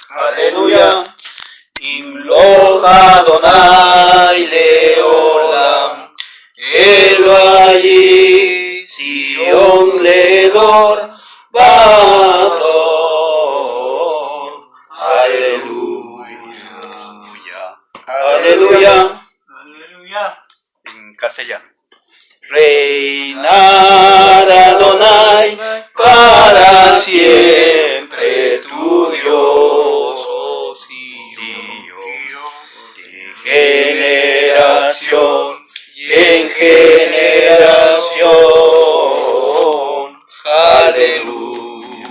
Aleluya. Imloch Adonai leolam, Eloai Sion ledor bator. Aleluya. Aleluya. Aleluya. En castellano. Reinar Adonai para siempre tu Dios, oh Sion, de generación y en generación. Aleluya.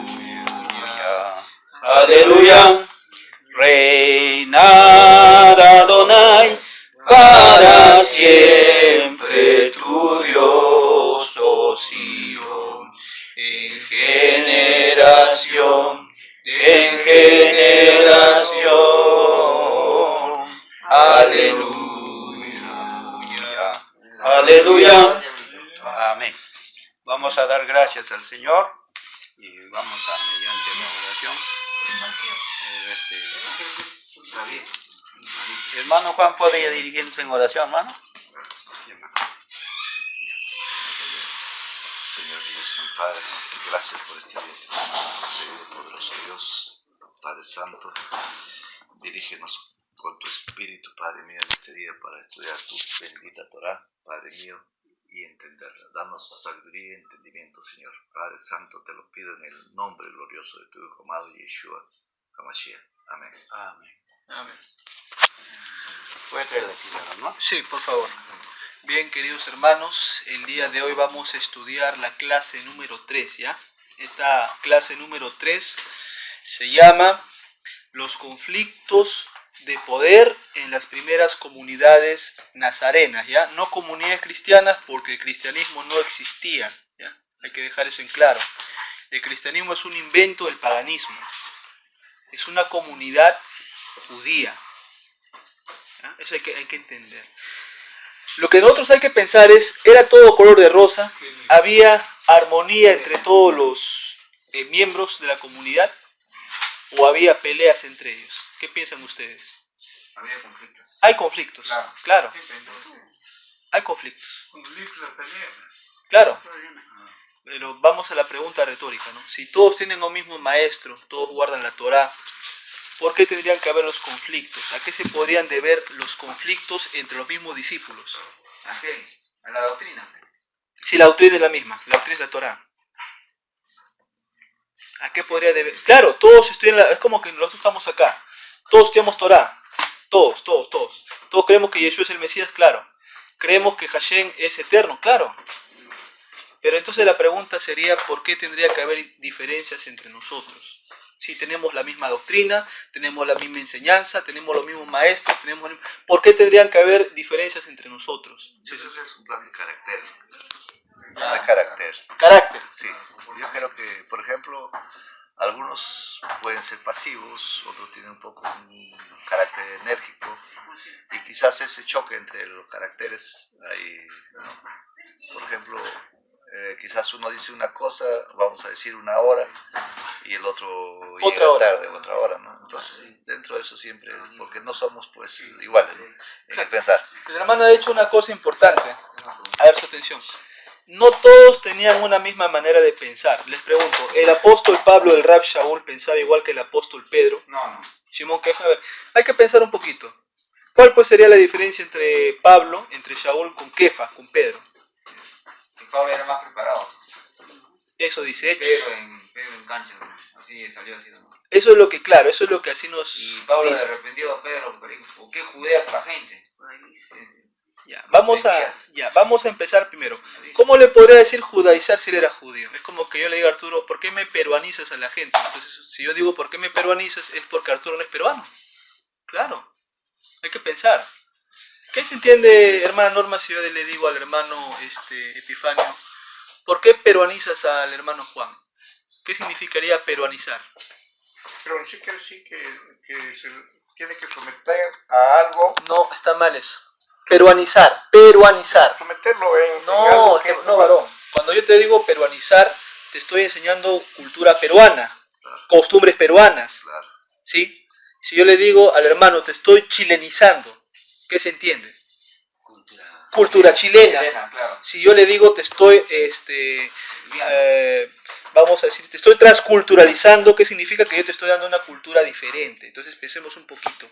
Aleluya. Reinar Adonai para siempre tu Dios, oh Sion, en generación, en generación. Aleluya. Aleluya. Amén. Vamos a dar gracias al Señor y vamos a, mediante la oración, hermano Juan, ¿podría dirigirnos en oración, hermano? Señor Dios y Padre, gracias por este día. Señor poderoso Dios, Padre Santo, dirígenos con tu Espíritu, Padre mío, en este día para estudiar tu bendita Torah, Padre mío, y entenderla. Danos sabiduría y entendimiento, Señor. Padre Santo, te lo pido en el nombre glorioso de tu Hijo amado, Yeshua HaMashiach. Amén. Amén. Amén. ¿Puede traer la pizarra, no? Sí, por favor. Bien, queridos hermanos, el día de hoy vamos a estudiar la clase número 3, ¿ya? Esta clase número 3 se llama Los conflictos de poder en las primeras comunidades nazarenas, ¿ya? No comunidades cristianas, porque el cristianismo no existía, ¿ya? Hay que dejar eso en claro. El cristianismo es un invento del paganismo. Es una comunidad judía. ¿Ya? Eso hay que entender. Lo que nosotros hay que pensar es, ¿era todo color de rosa? ¿Había armonía entre todos los miembros de la comunidad? ¿O había peleas entre ellos? ¿Qué piensan ustedes? Había conflictos. Hay conflictos, claro. Hay conflictos. Conflictos, peleas. Claro. Pero vamos a la pregunta retórica, ¿no? Si todos tienen un mismo maestro, todos guardan la Torá, ¿por qué tendrían que haber los conflictos? ¿A qué se podrían deber los conflictos entre los mismos discípulos? ¿A qué? ¿A la doctrina? Si la doctrina es la misma, la doctrina es la Torá. ¿A qué podría deber? Claro, todos estudian, es como que nosotros estamos acá, todos estudiamos Torá, todos. Todos creemos que Yeshua es el Mesías, claro. Creemos que Hashem es eterno, claro. Pero entonces la pregunta sería, ¿por qué tendría que haber diferencias entre nosotros? Si tenemos la misma doctrina, tenemos la misma enseñanza, tenemos los mismos maestros, ¿por qué tendrían que haber diferencias entre nosotros? Yo creo que es un plan de carácter. De carácter. Carácter. Sí. Yo creo que, por ejemplo, algunos pueden ser pasivos, otros tienen un poco un carácter enérgico, y quizás ese choque entre los caracteres, ahí, ¿no? Por ejemplo, quizás uno dice una cosa, vamos a decir una hora, y el otro llega tarde, otra hora, ¿no? Entonces, dentro de eso siempre, porque no somos pues iguales, ¿no? En el pensar. El hermano ha dicho una cosa importante, a ver su atención. No todos tenían una misma manera de pensar. Les pregunto, ¿el apóstol Pablo, el Rab Shaul, pensaba igual que el apóstol Pedro? No. Simón Kefa, a ver, hay que pensar un poquito. ¿Cuál pues sería la diferencia entre Pablo, entre Shaul con Kefa, con Pedro? Que Pablo era más preparado. Eso dice Hechos. Pedro en cancha, así salió así. ¿No? Eso es lo que, claro, eso es lo que así nos Y Pablo dice. le arrepintió a Pedro, pero dijo, ¿por qué judeas a la gente? Ya, vamos a empezar primero. ¿Cómo le podría decir judaizar si él era judío? Es como que yo le digo a Arturo, ¿por qué me peruanizas a la gente? Entonces, si yo digo, ¿por qué me peruanizas? Es porque Arturo no es peruano. Claro, hay que pensar. ¿Qué se entiende, hermana Norma, si yo le digo al hermano Epifanio, ¿por qué peruanizas al hermano Juan? ¿Qué significaría peruanizar? Pero sí quiere decir que se tiene que someter a algo. No, está mal eso. Peruanizar. Someterlo en No, algo no, varón. Cuando yo te digo peruanizar, te estoy enseñando cultura peruana. costumbres peruanas, Claro. ¿sí? Si yo le digo al hermano, te estoy chilenizando, ¿qué se entiende? Cultura chilena. Claro. Si yo le digo, te estoy, vamos a decir, te estoy transculturalizando, ¿qué significa? Que yo te estoy dando una cultura diferente. Entonces pensemos un poquito.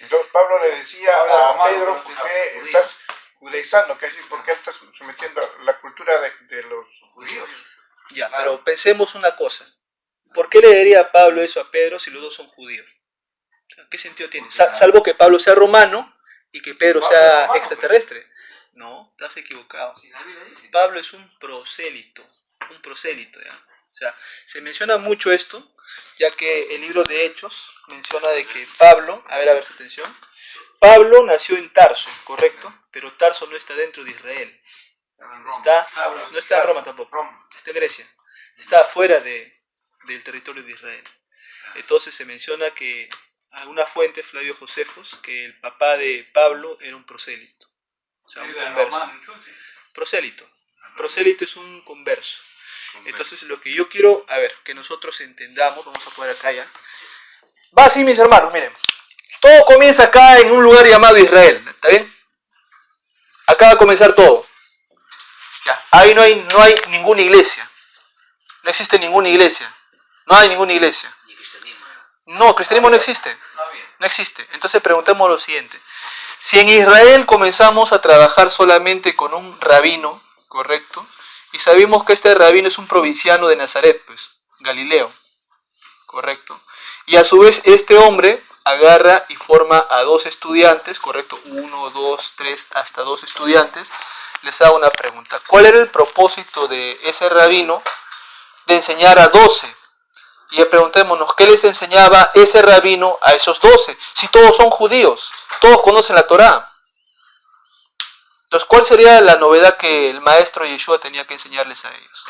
Entonces Pablo le decía Habla a romano, Pedro, pero ¿por no qué judío. estás judaizando? ¿Qué es? ¿Por qué estás sometiendo a la cultura de los judíos? Ya, Claro. pero pensemos una cosa. ¿Por qué le diría Pablo eso a Pedro si los dos son judíos? ¿Qué sentido tiene? Salvo que Pablo sea romano y que Pedro Pablo sea es romano, extraterrestre. No, estás equivocado. Si la Biblia dice. Pablo es un prosélito, ¿ya? O sea, se menciona mucho esto, ya que el libro de Hechos menciona de que Pablo, a ver su atención, Pablo nació en Tarso, ¿correcto? Pero Tarso no está dentro de Israel, no está en Roma tampoco, Roma. está en Grecia, está afuera del territorio de Israel. Entonces se menciona que alguna fuente, Flavio Josefos, que el papá de Pablo era un prosélito, o sea, un converso. Prosélito es un converso. Entonces lo que yo quiero, a ver, que nosotros entendamos, vamos a poner acá ya. Va así, mis hermanos, miren. Todo comienza acá en un lugar llamado Israel, ¿está bien? Acá va a comenzar todo. Ya, ahí no hay ninguna iglesia. No existe ninguna iglesia. No hay ninguna iglesia. No, cristianismo no existe. No existe. Entonces preguntemos lo siguiente. Si en Israel comenzamos a trabajar solamente con un rabino, ¿correcto? Y sabemos que este rabino es un provinciano de Nazaret, pues, Galileo, ¿correcto? Y a su vez este hombre agarra y forma a 2 estudiantes, ¿correcto? 1, 2, 3, hasta 2 estudiantes. Les hago una pregunta. ¿Cuál era el propósito de ese rabino de enseñar a 12? Y ya preguntémonos, ¿qué les enseñaba ese rabino a esos 12? Si todos son judíos, todos conocen la Torá. Entonces, ¿cuál sería la novedad que el maestro Yeshua tenía que enseñarles a ellos?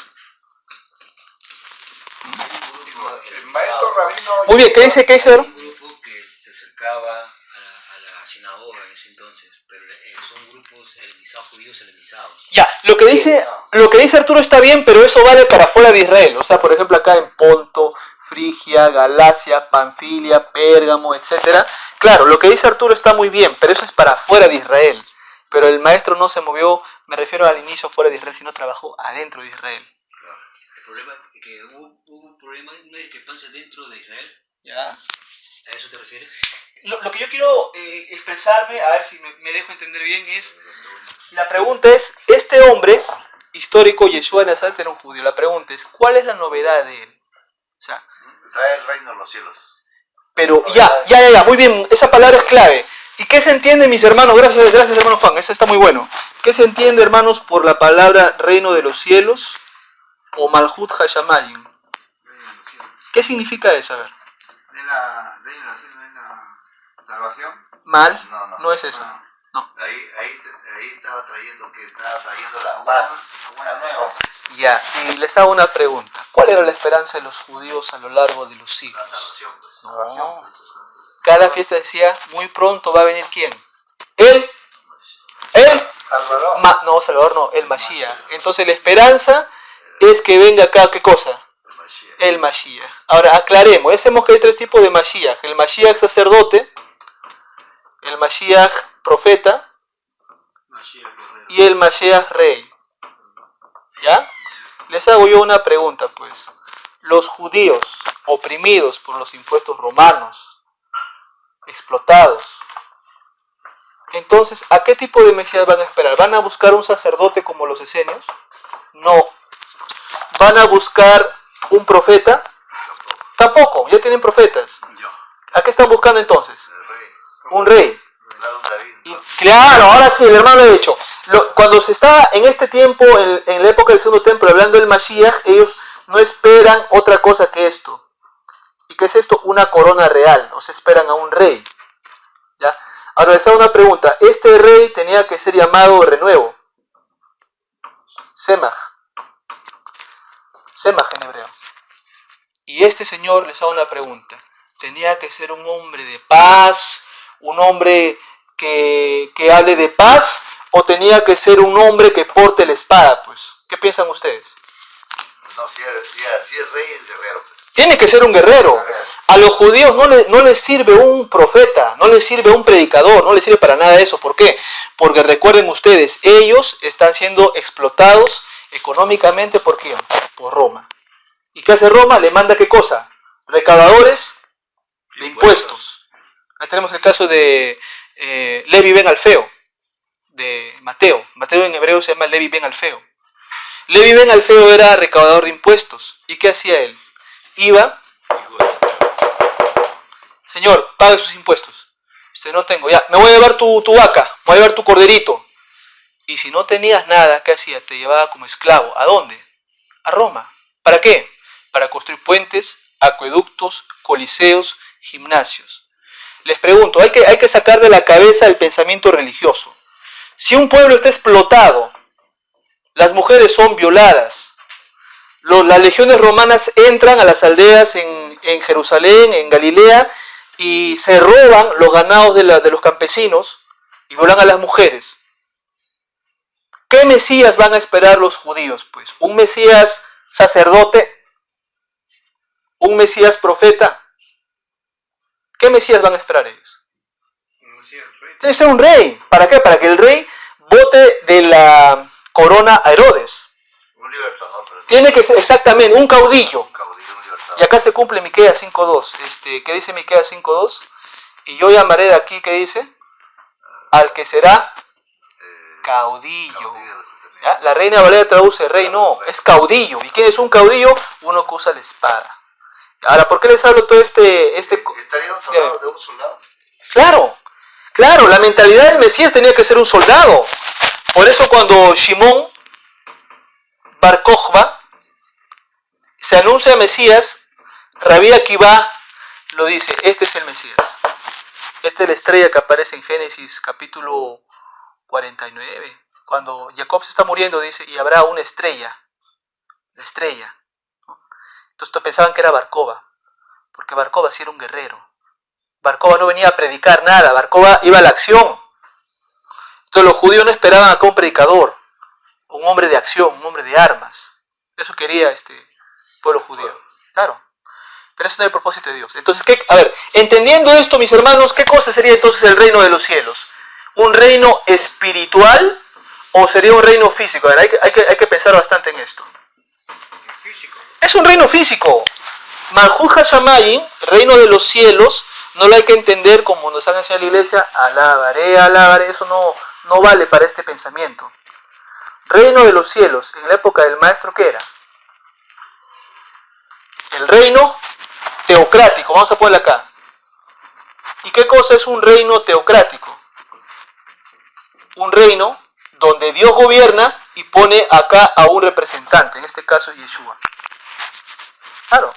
El maestro rabino... Muy bien, ¿qué dice, bro? Un grupo que se acercaba a la sinagoga en ese entonces, pero son grupos helenizados, judíos helenizados. Ya, lo que dice Arturo está bien, pero eso vale para fuera de Israel. O sea, por ejemplo, acá en Ponto, Frigia, Galacia, Panfilia, Pérgamo, etc. Claro, lo que dice Arturo está muy bien, pero eso es para fuera de Israel. Pero el maestro no se movió, me refiero al inicio fuera de Israel, sino trabajó adentro de Israel. Claro. El problema es que hubo un problema, una discrepancia dentro de Israel. ¿Ya? ¿A eso te refieres? Lo que yo quiero expresarme, a ver si me dejo entender bien, es... La pregunta es, este hombre histórico, Yeshua de Nazaret, era un judío. La pregunta es, ¿cuál es la novedad de él? O sea, Trae el reino de los cielos. pero ya, muy bien, esa palabra es clave. ¿Y qué se entiende, mis hermanos? Gracias hermano Juan, eso está muy bueno. ¿Qué se entiende, hermanos, por la palabra reino de los cielos o Malhut Hashamayim? ¿Qué significa eso? A ver. ¿Es la salvación? Mal, No. no es eso. Ahí estaba trayendo la paz. Buena nueva. Ya, y les hago una pregunta. ¿Cuál era la esperanza de los judíos a lo largo de los La siglos? salvación, pues. No. Cada fiesta decía, muy pronto va a venir ¿quién? Él. Salvador. Salvador no, el Mashiach. Entonces la esperanza es que venga acá, ¿qué cosa? El Mashiach. Ahora aclaremos, ya sabemos que hay 3 tipos de Mashiach. El Mashiach sacerdote, el Mashiach profeta y el Mashiach rey. ¿Ya? Les hago yo una pregunta, pues. Los judíos oprimidos por los impuestos romanos, explotados. Entonces, ¿a qué tipo de Mesías van a esperar? ¿Van a buscar un sacerdote como los esenios? No. ¿Van a buscar un profeta? Tampoco, ya tienen profetas. ¿A qué están buscando entonces? El rey. Un rey. David. Y, claro, ahora sí, el hermano lo ha dicho. Cuando se está en este tiempo, en la época del segundo templo, hablando del Mashiach, ellos no esperan otra cosa que esto. ¿Y qué es esto? Una corona real. O sea, esperan a un rey. ¿Ya? Ahora les hago una pregunta. Este rey tenía que ser llamado renuevo. Semach en hebreo. Y este señor, les hago una pregunta. Tenía que ser un hombre de paz, un hombre que hable de paz, o tenía que ser un hombre que porte la espada, pues. ¿Qué piensan ustedes? No, si es rey, es guerrero. Tiene que ser un guerrero. A los judíos no les sirve un profeta, no les sirve un predicador, no les sirve para nada eso. ¿Por qué? Porque recuerden ustedes, ellos están siendo explotados económicamente. ¿Por quién? Por Roma. ¿Y qué hace Roma? Le manda ¿qué cosa? Recaudadores de impuestos. Ahí tenemos el caso de Levi ben Alfeo, de Mateo. Mateo en hebreo se llama Levi ben Alfeo. Levi ben Alfeo era recaudador de impuestos. ¿Y qué hacía él? Iba, señor, pague sus impuestos. No tengo, ya, me voy a llevar tu vaca, me voy a llevar tu corderito. Y si no tenías nada, ¿qué hacía? Te llevaba como esclavo. ¿A dónde? A Roma. ¿Para qué? Para construir puentes, acueductos, coliseos, gimnasios. Les pregunto, hay que sacar de la cabeza el pensamiento religioso. Si un pueblo está explotado, las mujeres son violadas, las legiones romanas entran a las aldeas en Jerusalén, en Galilea, y se roban los ganados de los campesinos y violan a las mujeres. ¿Qué Mesías van a esperar los judíos? Pues un Mesías sacerdote, un Mesías profeta. ¿Qué Mesías van a esperar ellos? Tiene que ser un rey. ¿Para qué? Para que el rey bote de la corona a Herodes. Un libertador. Pero Tiene que ser exactamente un caudillo. un caudillo, un libertador. Y acá se cumple Miqueas 5.2. ¿Qué dice Miqueas 5.2? Y yo llamaré de aquí, ¿qué dice? Al que será caudillo. ¿Ya? La Reina Valera traduce rey, no, es caudillo. ¿Y quién es un caudillo? Uno que usa la espada. Ahora, ¿por qué les hablo todo ¿Estaríamos hablando de un soldado? Claro, la mentalidad del Mesías tenía que ser un soldado. Por eso cuando Shimón Bar Kokhba se anuncia a Mesías, Rabí Akiva lo dice, este es el Mesías. Esta es la estrella que aparece en Génesis capítulo 49. Cuando Jacob se está muriendo, dice, y habrá una estrella. La estrella. Entonces pensaban que era Barcoba, porque Barcoba sí era un guerrero. Barcoba no venía a predicar nada, Barcoba iba a la acción. Entonces los judíos no esperaban acá un predicador, un hombre de acción, un hombre de armas. Eso quería este pueblo judío. Claro. Pero ese no es el propósito de Dios. Entonces, entendiendo esto, mis hermanos, ¿qué cosa sería entonces el reino de los cielos? ¿Un reino espiritual o sería un reino físico? A ver, hay que pensar bastante en esto. Físico. Es un reino físico. Malhut Hashamayim, reino de los cielos, no lo hay que entender como nos han enseñado en la iglesia, alabaré, eso no vale para este pensamiento. Reino de los cielos, en la época del maestro, ¿qué era? El reino teocrático, vamos a ponerlo acá. ¿Y qué cosa es un reino teocrático? Un reino donde Dios gobierna y pone acá a un representante, en este caso Yeshua. Claro.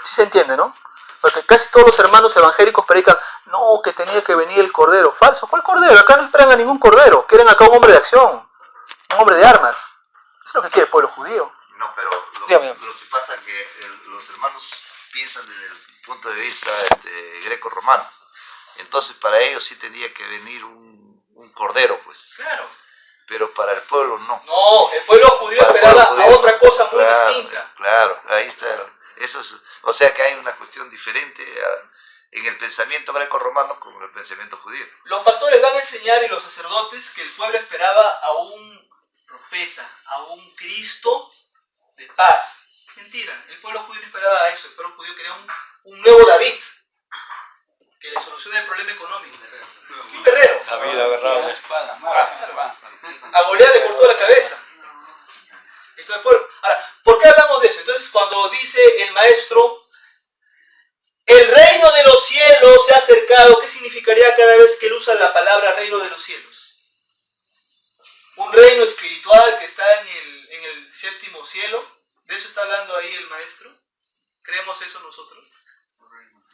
Sí se entiende, ¿no? Porque casi todos los hermanos evangélicos predican, no, que tenía que venir el cordero. Falso, ¿cuál cordero? Acá no esperan a ningún cordero, quieren acá un hombre de acción, un hombre de armas. Eso es lo que quiere el pueblo judío. No, pero lo que pasa es que los hermanos piensan desde el punto de vista greco-romano. Entonces para ellos sí tendría que venir un cordero, pues. Claro. Pero para el pueblo no. No, el pueblo judío esperaba a otra cosa muy distinta. Claro, ahí está. Eso es, o sea que hay una cuestión diferente en el pensamiento greco-romano con el pensamiento judío. Los pastores van a enseñar y los sacerdotes que el pueblo esperaba a un profeta, a un Cristo de paz. Mentira, el pueblo judío no esperaba a eso. El pueblo judío quería un nuevo David que le solucione el problema económico. Un guerrero. David agarraba una espada. A Goliat le cortó la cabeza. Esto es ahora, ¿por qué hablamos de eso? Entonces, cuando dice el maestro, el reino de los cielos se ha acercado, ¿qué significaría cada vez que él usa la palabra reino de los cielos? Un reino espiritual que está en el séptimo cielo. ¿De eso está hablando ahí el maestro? ¿Creemos eso nosotros?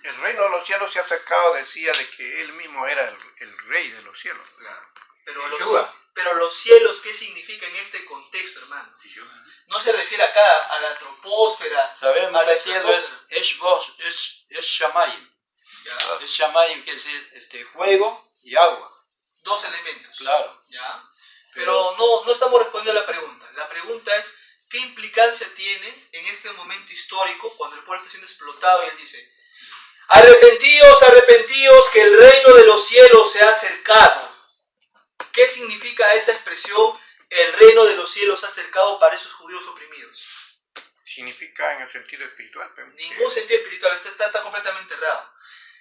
El reino de los cielos se ha acercado, decía, de que él mismo era el rey de los cielos. Claro. Pero los cielos, ¿qué significa en este contexto, hermano? No se refiere acá a la troposfera. Sabemos a que la el cielo es Shamayim. Ya, Es Shamayim quiere decir fuego y agua. dos elementos. Claro. ¿Ya? Pero no estamos respondiendo a la pregunta. La pregunta es, ¿qué implicancia tiene en este momento histórico cuando el pueblo está siendo explotado y él dice, arrepentíos, arrepentíos, que el reino de los cielos se ha acercado? ¿Qué significa esa expresión, el reino de los cielos se ha acercado para esos judíos oprimidos? Significa en el sentido espiritual. Ningún sentido espiritual, está completamente errado.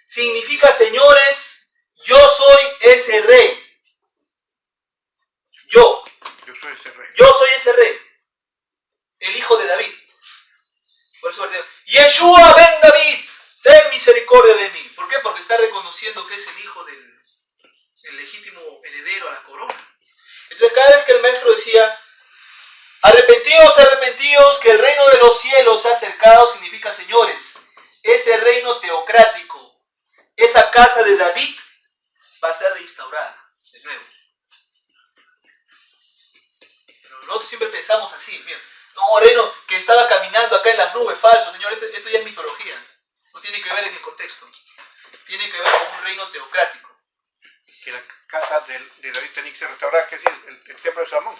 Significa, señores, yo soy ese rey. Yo soy ese rey. Yo soy ese rey, el hijo de David. Por eso, Yeshua ben David, ten misericordia de mí. ¿Por qué? Porque está reconociendo que es el hijo del legítimo heredero a la corona. Entonces, cada vez que el maestro decía, arrepentíos, arrepentíos, que el reino de los cielos se ha acercado, significa, señores, ese reino teocrático, esa casa de David, va a ser reinstaurada de nuevo. Pero nosotros siempre pensamos así, mira, no, reino que estaba caminando acá en las nubes, falso, señor, esto ya es mitología, no tiene que ver en el contexto, tiene que ver con un reino teocrático. Que la casa de David tenía que ser restaurada, que es el templo de Salomón.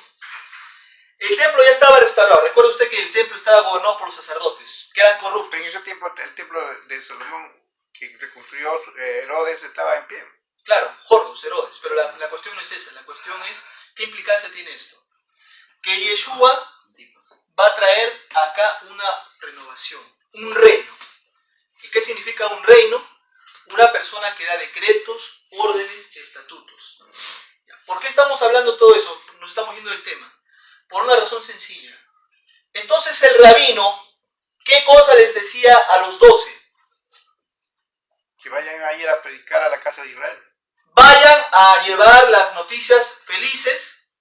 El templo ya estaba restaurado. Recuerda usted que el templo estaba gobernado por los sacerdotes, que eran corruptos. Pero en ese tiempo el templo de Salomón que reconstruyó Herodes estaba en pie. Claro, Horus, Herodes, pero la cuestión no es esa, la cuestión es qué implicancia tiene esto. Que Yeshua va a traer acá una renovación, un reino. ¿Y qué significa un reino? Una persona que da decretos, órdenes, estatutos. ¿Por qué estamos hablando todo eso? Nos estamos yendo del tema. Por una razón sencilla. Entonces el rabino, ¿qué cosa les decía a los 12? Que vayan a ir a predicar a la casa de Israel. Vayan a llevar las noticias felices.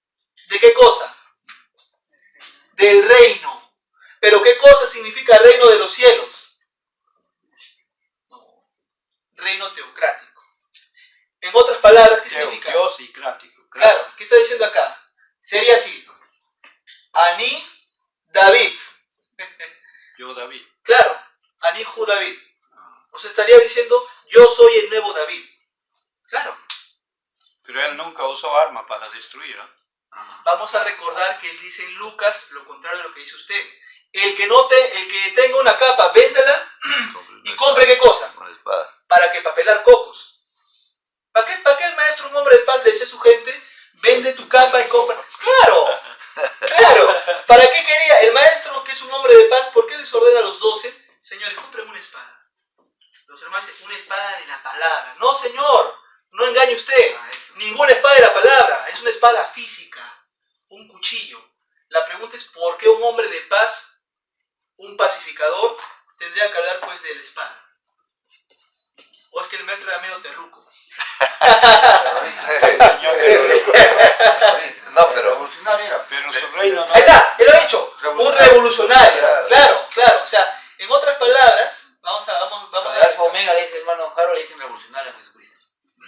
¿De qué cosa? Del reino. ¿Pero qué cosa significa el reino de los cielos? No. Reino teocrático. En otras palabras, ¿qué significa? Dios y crático. Claro, ¿qué está diciendo acá? Sería así. Ani David. Yo David. Claro, Ani Ju David. O sea, estaría diciendo, yo soy el nuevo David. Claro. Pero él nunca usó arma para destruir. Vamos a recordar que él dice en Lucas lo contrario de lo que dice usted. El que tenga una capa, véndela y compre ¿qué cosa? Una espada. ¿Para qué? Para pelar cocos. ¿Para qué el maestro, un hombre de paz, le decía a su gente, vende tu capa y compra? ¡Claro! ¡Claro! ¿Para qué quería? El maestro, que es un hombre de paz, ¿por qué les ordena a los 12? Señores, compren una espada. Los hermanos dicen, una espada de la palabra. No, señor, no engañe usted. Ninguna espada de la palabra, es una espada física, un cuchillo. La pregunta es, ¿por qué un hombre de paz, un pacificador, tendría que hablar pues de la espada? ¿O es que el maestro era medio terruco? No, pero Pero su reino no. Ahí está, él lo ha dicho, un revolucionario. Claro. O sea, en otras palabras, vamos a Alfa Omega le dice hermano Harold, le dicen revolucionario a Jesucristo.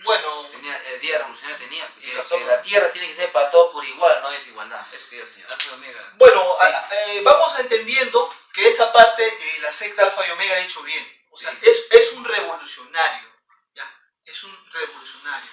Bueno, El día revolucionario tenía, Tiene que razón. la tierra tiene que ser para todos por igual, no hay desigualdad. Eso quería señalar. Alfa y Omega. bueno, vamos entendiendo que esa parte, la secta Alfa y Omega ha hecho bien. O sea, es un revolucionario. ¿Ya? Es un revolucionario.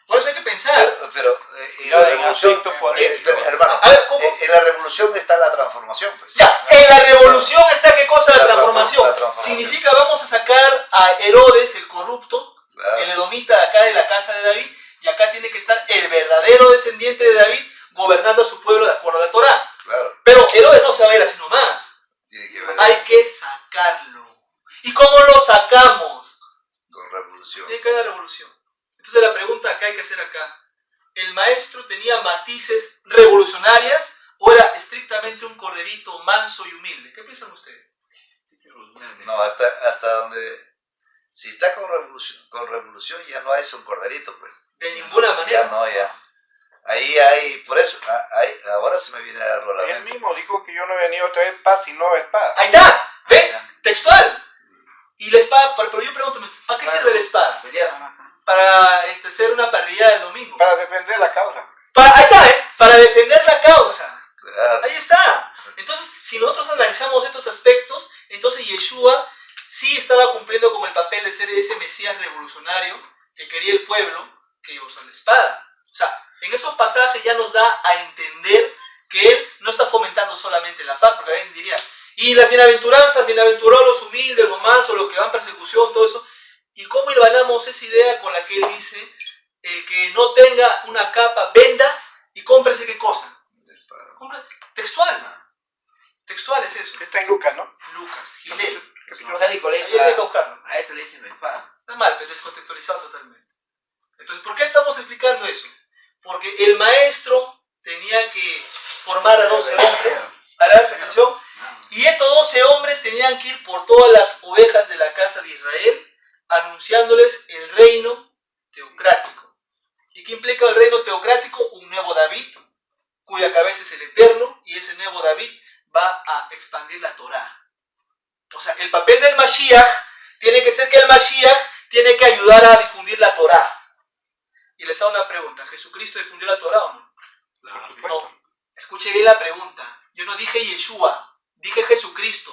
Por eso hay que pensar. pero Ya, la en revolución, aspecto político. hermano, A ver, ¿cómo? en la revolución está la transformación, pues. Ya, en la revolución está ¿qué cosa? La transformación. La transformación. Significa, vamos a sacar a Herodes, el corrupto, Claro. el edomita de acá de la casa de David, y acá tiene que estar el verdadero descendiente de David gobernando a su pueblo de acuerdo a la Torá. Claro, Pero Herodes no se va a ir así nomás. tiene que ver Hay que sacarlo. ¿Y cómo lo sacamos? con revolución. Tiene que haber revolución. Entonces la pregunta que hay que hacer acá, ¿el maestro tenía matices revolucionarias o era estrictamente un corderito manso y humilde? ¿Qué piensan ustedes? No, hasta donde... Si está con revolución ya no es un corderito, pues. De ninguna manera. Ya no, ya. Ahí hay, por eso, ahora se me viene a dar la Él mente. mismo dijo que yo no he venido a traer paz sino espada. Ahí está, ¿ve? Textual. Y la espada, pero yo pregunto, ¿para qué sirve la espada? Pelear. Para hacer una parrilla del domingo. Para defender la causa. Ahí está, para defender la causa. Claro. Ahí está. Entonces, si nosotros analizamos estos aspectos, entonces Yeshua sí estaba cumpliendo con el papel de ser ese Mesías revolucionario que quería el pueblo que iba a usar la espada. O sea, en esos pasajes ya nos da a entender que él no está fomentando solamente la paz, porque alguien diría, y las bienaventuranzas, bienaventurados los humildes, los mansos, los que van persecución, todo eso. ¿Y cómo hilvanamos esa idea con la que él dice, el que no tenga una capa, venda y cómprese qué cosa? Textual. Textual es eso. Está en Lucas, ¿no? Lucas, Ginel. Evangélico le Ahí dice hay que buscarlo. a esto le dicen espada. Está mal, pero es contextualizado totalmente. Entonces, ¿por qué estamos explicando eso? Porque el maestro tenía que formar a 12 hombres, hará atención, y estos 12 hombres tenían que ir por todas las ovejas de la casa de Israel, anunciándoles el reino teocrático. ¿Y qué implica el reino teocrático? Un nuevo David, cuya cabeza es el Eterno, y ese nuevo David va a expandir la Torá. O sea, el papel del Mashiach tiene que ser que el Mashiach tiene que ayudar a difundir la Torá. Y les hago una pregunta, ¿Jesucristo difundió la Torá o no? No, escuche bien la pregunta. Yo no dije Yeshua, dije Jesucristo.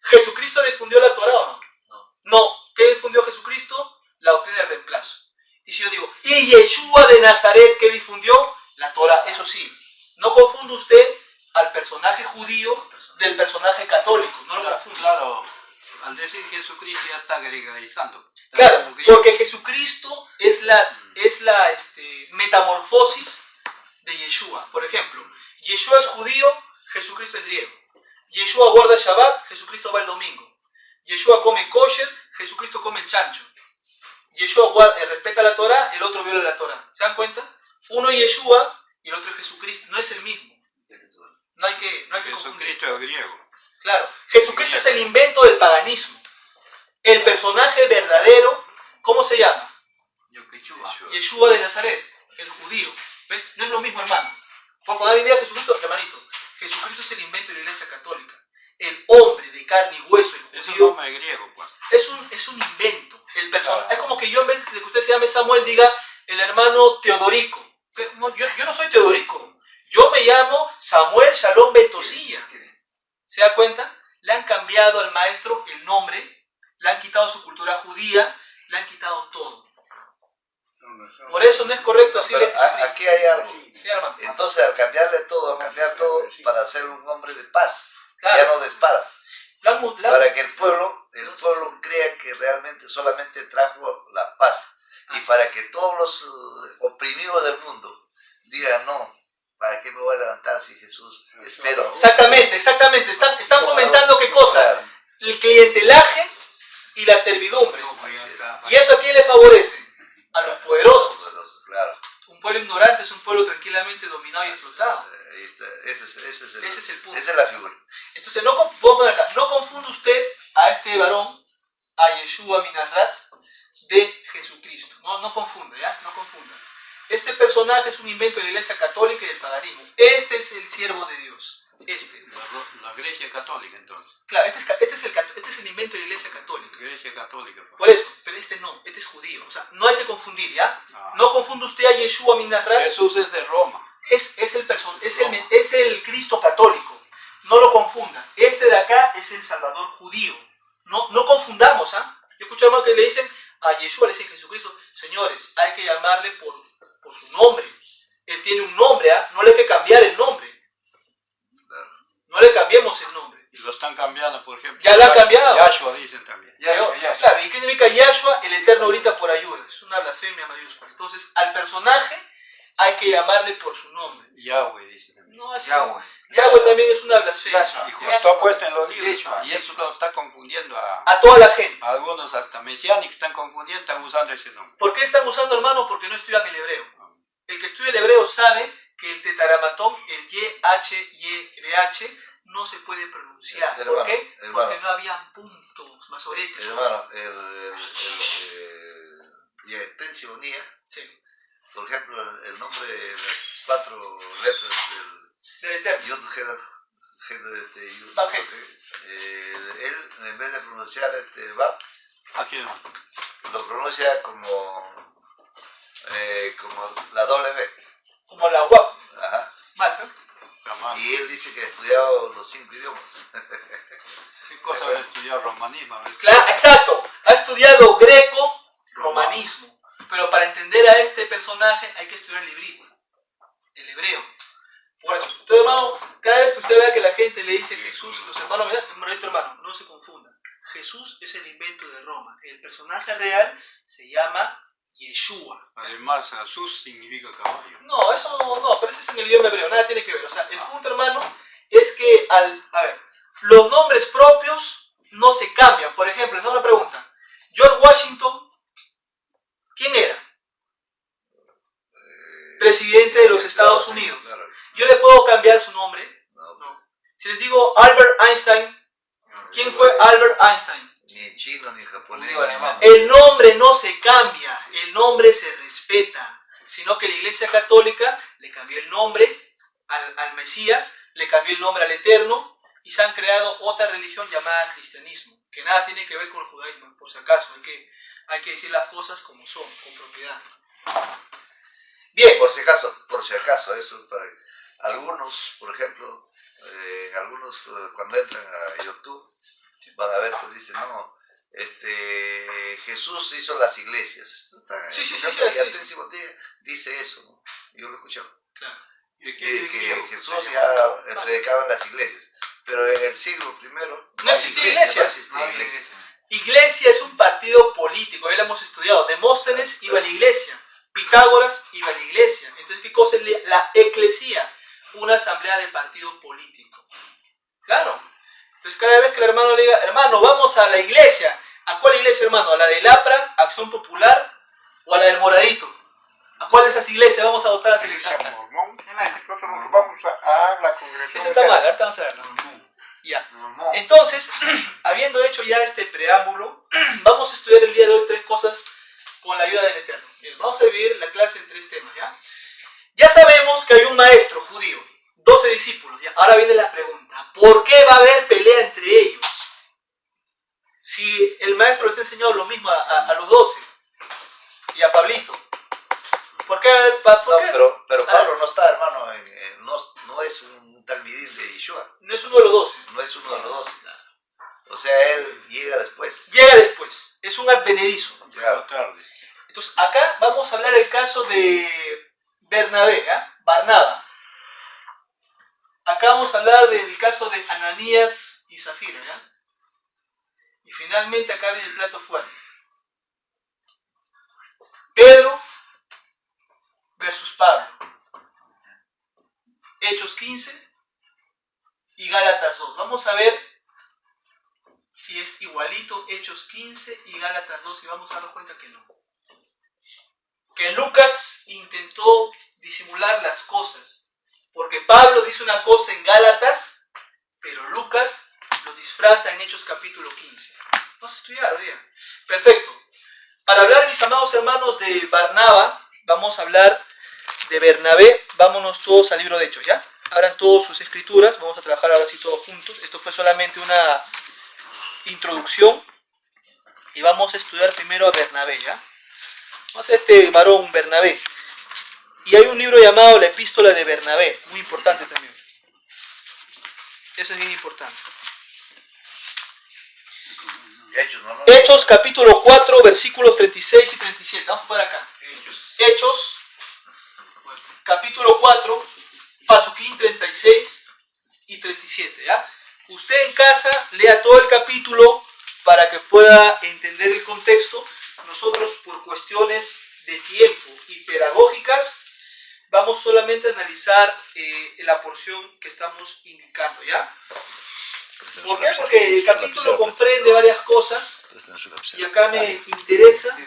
¿Jesucristo difundió la Torá o no? No. ¿Qué difundió Jesucristo? La doctrina del reemplazo. Y si yo digo, ¿y Yeshua de Nazaret qué difundió? La Torá. Eso sí, no confunda usted al personaje judío del personaje católico. No lo confunda. Claro, al decir Jesucristo ya está gregarizando. Claro, porque Jesucristo es la metamorfosis de Yeshua. Por ejemplo, Yeshua es judío, Jesucristo es griego. Yeshua guarda Shabbat, Jesucristo va el domingo. Yeshua come kosher, Jesucristo come el chancho. Yeshua respeta la Torah, el otro viola la Torah. ¿Se dan cuenta? Uno es Yeshua y el otro es Jesucristo. No es el mismo. No hay que confundir. Jesucristo es griego. Claro, Jesucristo es el invento del paganismo. El personaje verdadero, ¿cómo se llama? Yeshua de Nazaret, el judío. ¿Ves? No es lo mismo, hermano. Cuando alguien ve a Jesucristo, hermanito, Jesucristo es el invento de la Iglesia Católica. El hombre de carne y hueso, el Es un judío, nombre griego, pues. es un invento. Es como que yo, en vez de que usted se llame Samuel, diga el hermano Teodorico. No, yo no soy Teodorico. Yo me llamo Samuel Shalom Bentosilla. ¿Se da cuenta? Le han cambiado al maestro el nombre, le han quitado su cultura judía, le han quitado todo. Por eso no es correcto decirle Pero Jesucristo. aquí hay algo. Sí, hermano. Entonces, al cambiarle todo, cambiar todo para ser un hombre de paz, Claro. ya no de espada. La- Para que el pueblo crea que realmente solamente trajo la paz. Y para que todos los oprimidos del mundo digan, no, ¿para qué me voy a levantar si Jesús espero? Exactamente. Están fomentando qué cosa? Claro. El clientelaje y la servidumbre. Así ¿Y eso a quién le favorece? A los poderosos. es. Claro. Un pueblo ignorante es un pueblo tranquilamente dominado y explotado. Ahí está. Ese es el punto. Esa es la figura. Entonces, puedo poner acá, no confunda usted a este varón, a Yeshua Minazrat, de Jesucristo. No confunda, ¿ya? No confunda. Este personaje es un invento de la Iglesia Católica y del paganismo. Este es el siervo de Dios. La Grecia católica, entonces. Claro, este es el invento de la Iglesia Católica. Grecia católica. Pues. Por eso, pero este no, este es judío. O sea, no hay que confundir, ¿ya? No confunda usted a Yeshua Minazrat. Jesús es de Roma. Es el Cristo católico. No lo confunda. Este de acá es el Salvador judío. No confundamos, ¿ah? Yo escucho hermanos que le dicen a Yeshua, le dicen Jesucristo, señores, hay que llamarle por su nombre. Él tiene un nombre, ¿ah? No le hay que cambiar el nombre. No le cambiemos el nombre. Y lo están cambiando, por ejemplo. Ya lo han cambiado. Yahshua dicen también. Claro, ¿y qué significa Yahshua? El Eterno ahorita por ayuda. Es una blasfemia mayúscula. Entonces, al personaje hay que llamarle por su nombre. Yahweh dice también. No, así Yahweh. Yahweh también es una blasfemia. Y justo ha puesto en los libros. Yeshua. Y eso lo está confundiendo A toda la gente. a algunos hasta mesiánicos están confundiendo, están usando ese nombre. ¿Por qué están usando, hermano? Porque no estudian el hebreo. El que estudia el hebreo sabe que el tetaramatón, el YH, no se puede pronunciar. ¿Por Hermano, qué? hermano. Porque no había puntos, masoretes. Hermano, y Tensionía, Sí, por ejemplo, el nombre de las 4 letras del Eterno. Yud Yud, Bab, He. él en vez de pronunciar Bab, Aquí no. lo pronuncia como la W. Como la UAP. Ajá. Malta. Jamás. Y él dice que ha estudiado los 5 idiomas. ¿Qué cosa de estudiar romanismo? Claro, exacto. Ha estudiado greco, romanismo. Pero para entender a este personaje hay que estudiar el hebreo. Por eso, entonces, hermano, cada vez que usted vea que la gente le dice Jesús, los hermanos, hermano, no se confunda. Jesús es el invento de Roma. El personaje real se llama Yeshua. Además, Jesús significa caballo. No, eso no, pero eso es en el idioma hebreo, nada tiene que ver. O sea, el punto, hermano, es que los nombres propios no se cambian. Por ejemplo, les hago una pregunta. George Washington, ¿quién era? Presidente de los Estados Unidos. ¿Yo le puedo cambiar su nombre? No. Si les digo Albert Einstein, ¿quién fue Albert Einstein? Ni en chino, ni en japonés. Judío alemán. El nombre no se cambia, el nombre se respeta, sino que la Iglesia Católica le cambió el nombre al Mesías, le cambió el nombre al Eterno y se han creado otra religión llamada cristianismo, que nada tiene que ver con el judaísmo, por si acaso, hay que decir las cosas como son, con propiedad. Bien. Por si acaso, eso es para algunos, por ejemplo, cuando entran a YouTube, van a ver, pues dicen, no, Jesús hizo las iglesias. Sí, dice eso, ¿no? Yo lo he escuchado. Claro. Que Jesús ya predicaba en las iglesias, pero en el siglo primero no existía iglesia. No existía iglesia. Iglesia es un partido político, ya lo hemos estudiado. Demóstenes iba a la iglesia, Pitágoras iba a la iglesia. Entonces, ¿qué cosa es la eclesía? Una asamblea de partido político. Claro. Entonces, cada vez que el hermano le diga, hermano, vamos a la iglesia. ¿A cuál iglesia, hermano? ¿A la del APRA, Acción Popular o a la del Moradito? ¿A cuál de esas iglesias vamos a votar a la Iglesia selección? Mormón. Nosotros vamos a la congregación. Eso está mal, ahorita vamos a verlo. Ya. Entonces, habiendo hecho ya este preámbulo, vamos a estudiar el día de hoy 3 cosas con la ayuda del Eterno. Bien, vamos a dividir la clase en 3 temas, ¿ya? Ya sabemos que hay un maestro judío, 12 discípulos, ¿ya? Ahora viene la pregunta, ¿por qué va a haber pelea entre ellos? Si el maestro les ha enseñado lo mismo a los 12 y a Pablito. ¿Por qué? Pero Pablo no está, hermano, no es un talmidín de Yeshua. No es uno de los 12. No es uno de los 12. O sea, él llega después. Llega después, es un advenedizo. Claro. Tarde. Entonces, acá vamos a hablar el caso de Bernabé, Barnaba. Acá vamos a hablar del caso de Ananías y Zafira, ¿ya? Y finalmente acá viene el plato fuerte. Pedro versus Pablo. Hechos 15 y Gálatas 2. Vamos a ver si es igualito Hechos 15 y Gálatas 2 y vamos a darnos cuenta que no. Que Lucas intentó disimular las cosas, porque Pablo dice una cosa en Gálatas, pero Lucas lo disfraza en Hechos capítulo 15. Vamos a estudiar hoy día. Perfecto. Para hablar, mis amados hermanos, de Barnaba, vamos a hablar de Bernabé. Vámonos todos al libro de Hechos, ¿ya? Abran todos sus escrituras, vamos a trabajar ahora sí todos juntos. Esto fue solamente una introducción y vamos a estudiar primero a Bernabé, ¿ya? Vamos a este varón Bernabé. Y hay un libro llamado La Epístola de Bernabé, muy importante también. Eso es bien importante. Hechos capítulo 4, versículos 36 y 37. Vamos a poner acá. Hechos capítulo 4, Pasuquín 36 y 37. ¿Ya? Usted en casa lea todo el capítulo para que pueda entender el contexto. Nosotros, por cuestiones de tiempo y pedagógicas, vamos solamente a analizar la porción que estamos indicando, ¿ya? ¿Por qué? Porque el capítulo comprende varias cosas y acá me interesa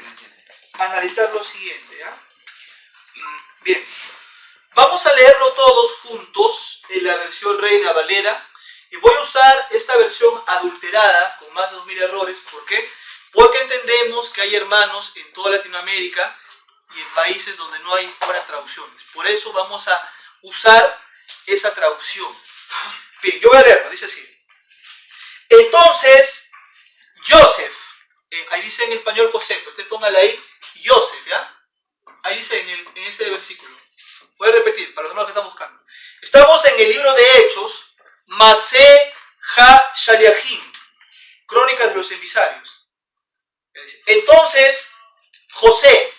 analizar lo siguiente, ¿ya? Bien, vamos a leerlo todos juntos en la versión Reina Valera y voy a usar esta versión adulterada con más de 2000 errores. ¿Por qué? Porque entendemos que hay hermanos en toda Latinoamérica y en países donde no hay buenas traducciones. Por eso vamos a usar esa traducción. Bien, yo voy a leerlo, dice así. Entonces, Joseph, ahí dice en español José, pero usted póngale ahí Joseph, ¿ya? Ahí dice en ese versículo. Voy a repetir para los hermanos que están buscando. Estamos en el libro de Hechos, Masé Ha Shaliachim, Crónicas de los Emisarios. Entonces, José,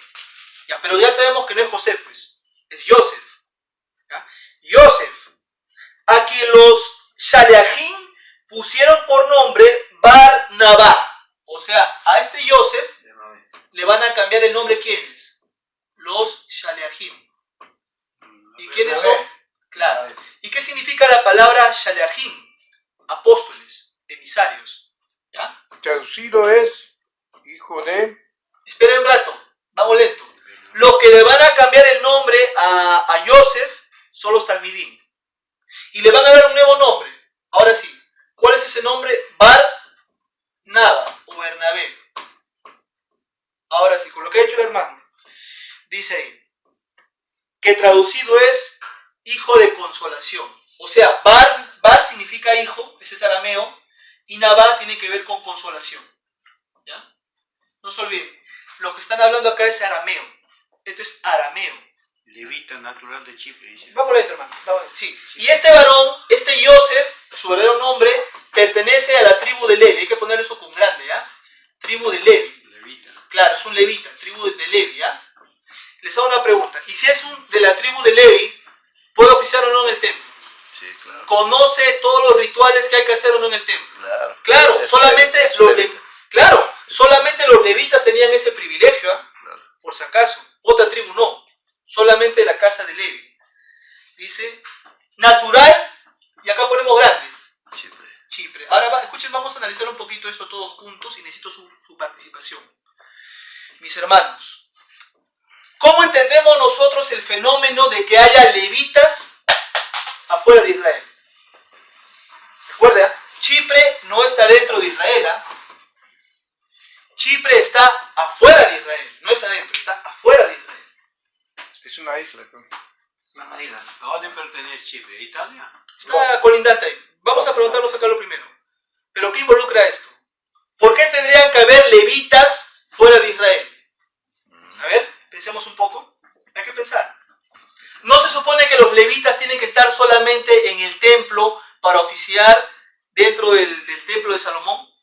ya, pero ya sabemos que no es José, pues, es Joseph. ¿Ya? Joseph, a quien los Shaleachim pusieron por nombre Barnabá. O sea, a este Yosef le van a cambiar el nombre, ¿quiénes? Los Shaleachim. ¿Y quiénes son? Claro. ¿Y qué significa la palabra Shaleachim? Apóstoles, emisarios. ¿Ya? Traducido es hijo de... Esperen un rato, vamos lento. Los que le van a cambiar el nombre a Yosef son los Talmidim. Y le van a dar un nuevo nombre. Ahora sí, ¿cuál es ese nombre? Barnaba o Bernabé. Ahora sí, con lo que ha hecho el hermano. Dice ahí, que traducido es hijo de consolación. O sea, Bar significa hijo, ese es arameo, y Nabá tiene que ver con consolación. ¿Ya? No se olviden, lo que están hablando acá es arameo. Esto es arameo. Levita natural de Chipre, dice. Vamos lento, hermano. Sí. Y este varón, este Yosef, su verdadero nombre, pertenece a la tribu de Levi. Hay que poner eso con grande, ¿ya? Tribu de Levi. Levita. Claro, es un levita, tribu de Levi, ¿ya? Les hago una pregunta. ¿Y si es de la tribu de Levi, puede oficiar o no en el templo? Sí, claro. ¿Conoce todos los rituales que hay que hacer o no en el templo? Claro. Claro, solamente los levitas tenían ese privilegio, ¿ah? Claro. Por si acaso. Otra tribu no. Solamente la casa de Levi. Dice, natural, y acá ponemos grande. Chipre. Ahora escuchen, vamos a analizar un poquito esto todos juntos y necesito su participación. Mis hermanos, ¿cómo entendemos nosotros el fenómeno de que haya levitas afuera de Israel? Recuerda, Chipre no está dentro de Israel, ¿eh? Chipre está afuera de Israel, no es adentro, está afuera de Israel. Es una isla. ¿A dónde pertenece Chipre? ¿Italia? Está colindante ahí. Vamos a preguntarnos acá lo primero. ¿Pero qué involucra esto? ¿Por qué tendrían que haber levitas fuera de Israel? A ver, pensemos un poco. Hay que pensar. ¿No se supone que los levitas tienen que estar solamente en el templo para oficiar dentro del templo de Salomón?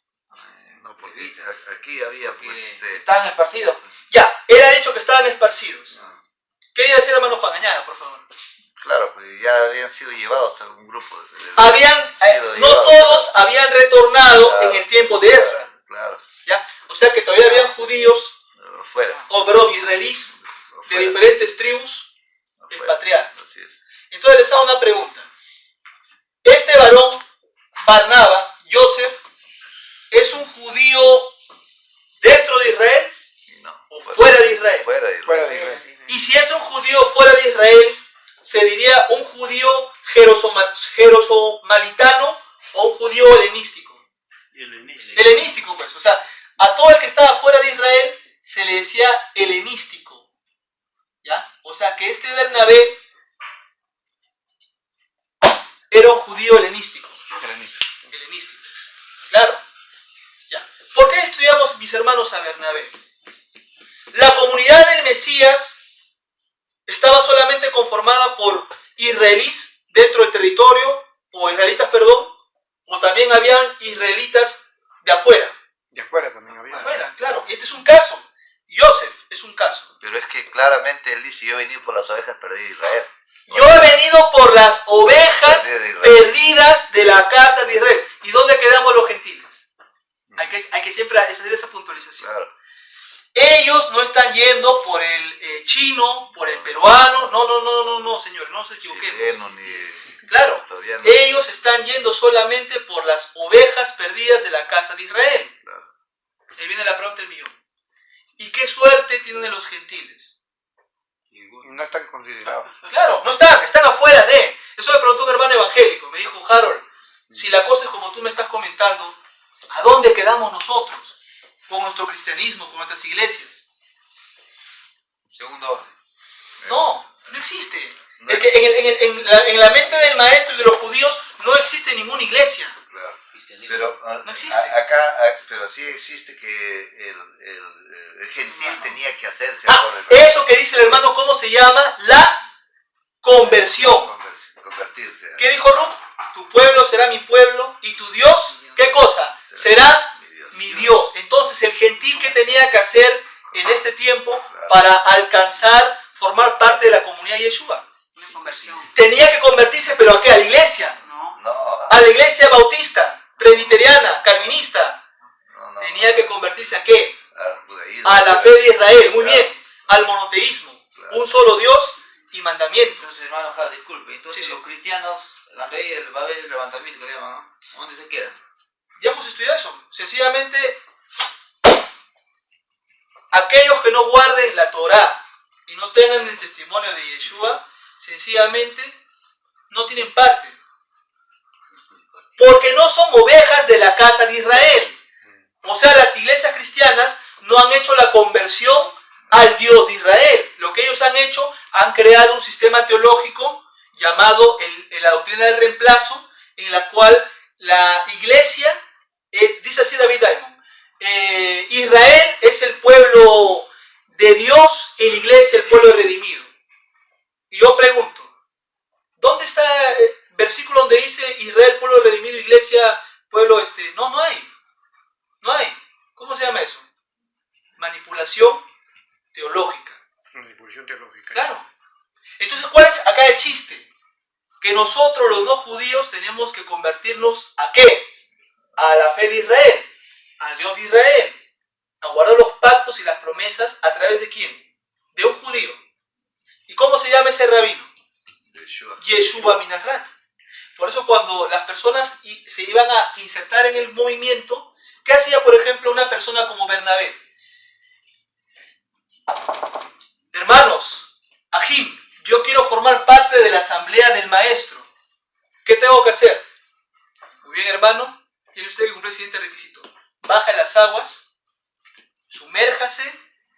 No, porque aquí había... Pues, Están esparcidos. Ya, era dicho que estaban esparcidos. ¿Qué iba a decir hermano Juan? Añada, por favor. Claro, pues ya habían sido llevados a un grupo. No todos habían retornado claro, en el tiempo de Ezra. Claro. ¿Ya? O sea que todavía habían judíos, israelíes, de diferentes tribus expatriadas. Así es. Entonces les hago una pregunta. Este varón, Barnaba, Yosef, ¿es un judío dentro de Israel o fuera de Israel? Fuera de Israel. Y si es un judío fuera de Israel, se diría un judío jerosomalitano o un judío helenístico. Helenístico, pues. O sea, a todo el que estaba fuera de Israel se le decía helenístico. ¿Ya? O sea, que este Bernabé era un judío helenístico. Helenístico. Claro. Ya. ¿Por qué estudiamos, mis hermanos, a Bernabé? La comunidad del Mesías estaba solamente conformada por israelíes dentro del territorio, o israelitas, perdón, o también habían israelitas de afuera. De afuera también había. Afuera, claro. Este es un caso. Yosef es un caso. Pero es que claramente él dice, yo he venido por las ovejas perdidas de Israel. Yo he venido por las ovejas perdidas de la casa de Israel. ¿Y dónde quedamos los gentiles? Hay que siempre hacer esa puntualización. Claro. Ellos no están yendo por el chino, por el peruano. No, señores, no se equivoquemos. Claro, no. Ellos están yendo solamente por las ovejas perdidas de la casa de Israel. Claro. Ahí viene la pregunta del millón. ¿Y qué suerte tienen los gentiles? No están considerados. Claro, no están afuera de. Eso me preguntó un hermano evangélico. Me dijo, Harold, si la cosa es como tú me estás comentando, ¿a dónde quedamos nosotros? Con nuestro cristianismo, con nuestras iglesias. Segundo orden. No existe. Es que en la mente del maestro y de los judíos no existe ninguna iglesia. Claro. Pero no existe. Acá, pero sí existe que el gentil tenía que hacerse. Eso que dice el hermano, ¿cómo se llama? La conversión. Convertirse. ¿Qué dijo Ruth? Tu pueblo será mi pueblo y tu Dios, ¿qué cosa? Será mi Dios. Entonces el gentil, ¿qué tenía que hacer en este tiempo para alcanzar, formar parte de la comunidad de Yeshua? Tenía que convertirse, pero ¿a qué? A la iglesia. a la iglesia bautista, presbiteriana, calvinista. No, Tenía que convertirse ¿a qué? al judaísmo, A la fe de Israel, muy Claro. bien, al monoteísmo, Claro. un solo Dios y mandamientos. Entonces, hermano Jaro, disculpe. Entonces, Sí, sí. los cristianos, cuando va a haber el levantamiento que le llaman, ¿no? ¿Dónde se quedan? Ya hemos estudiado eso. Sencillamente, aquellos que no guarden la Torá y no tengan el testimonio de Yeshua, sencillamente no tienen parte. Porque no son ovejas de la casa de Israel. O sea, las iglesias cristianas no han hecho la conversión al Dios de Israel. Lo que ellos han hecho, han creado un sistema teológico llamado la doctrina del reemplazo, en la cual la iglesia, dice así David Diamond, Israel es el pueblo de Dios y la iglesia el pueblo redimido. Y yo pregunto, ¿dónde está el versículo donde dice Israel, pueblo redimido, iglesia, pueblo No hay. No hay. ¿Cómo se llama eso? Manipulación teológica. Manipulación teológica. Claro. Entonces, ¿cuál es acá el chiste? Que nosotros los no judíos tenemos que convertirnos ¿a qué? A la fe de Israel, al Dios de Israel, a guardar los pactos y las promesas a través de quién? De un judío. ¿Y cómo se llama ese rabino? Yeshua Minasrat. Por eso cuando las personas se iban a insertar en el movimiento, ¿qué hacía por ejemplo una persona como Bernabé? Hermanos, Ajim, yo quiero formar parte de la asamblea del maestro. ¿Qué tengo que hacer? Muy bien, hermano, tiene usted que cumplir el siguiente requisito. Baja las aguas, sumérjase,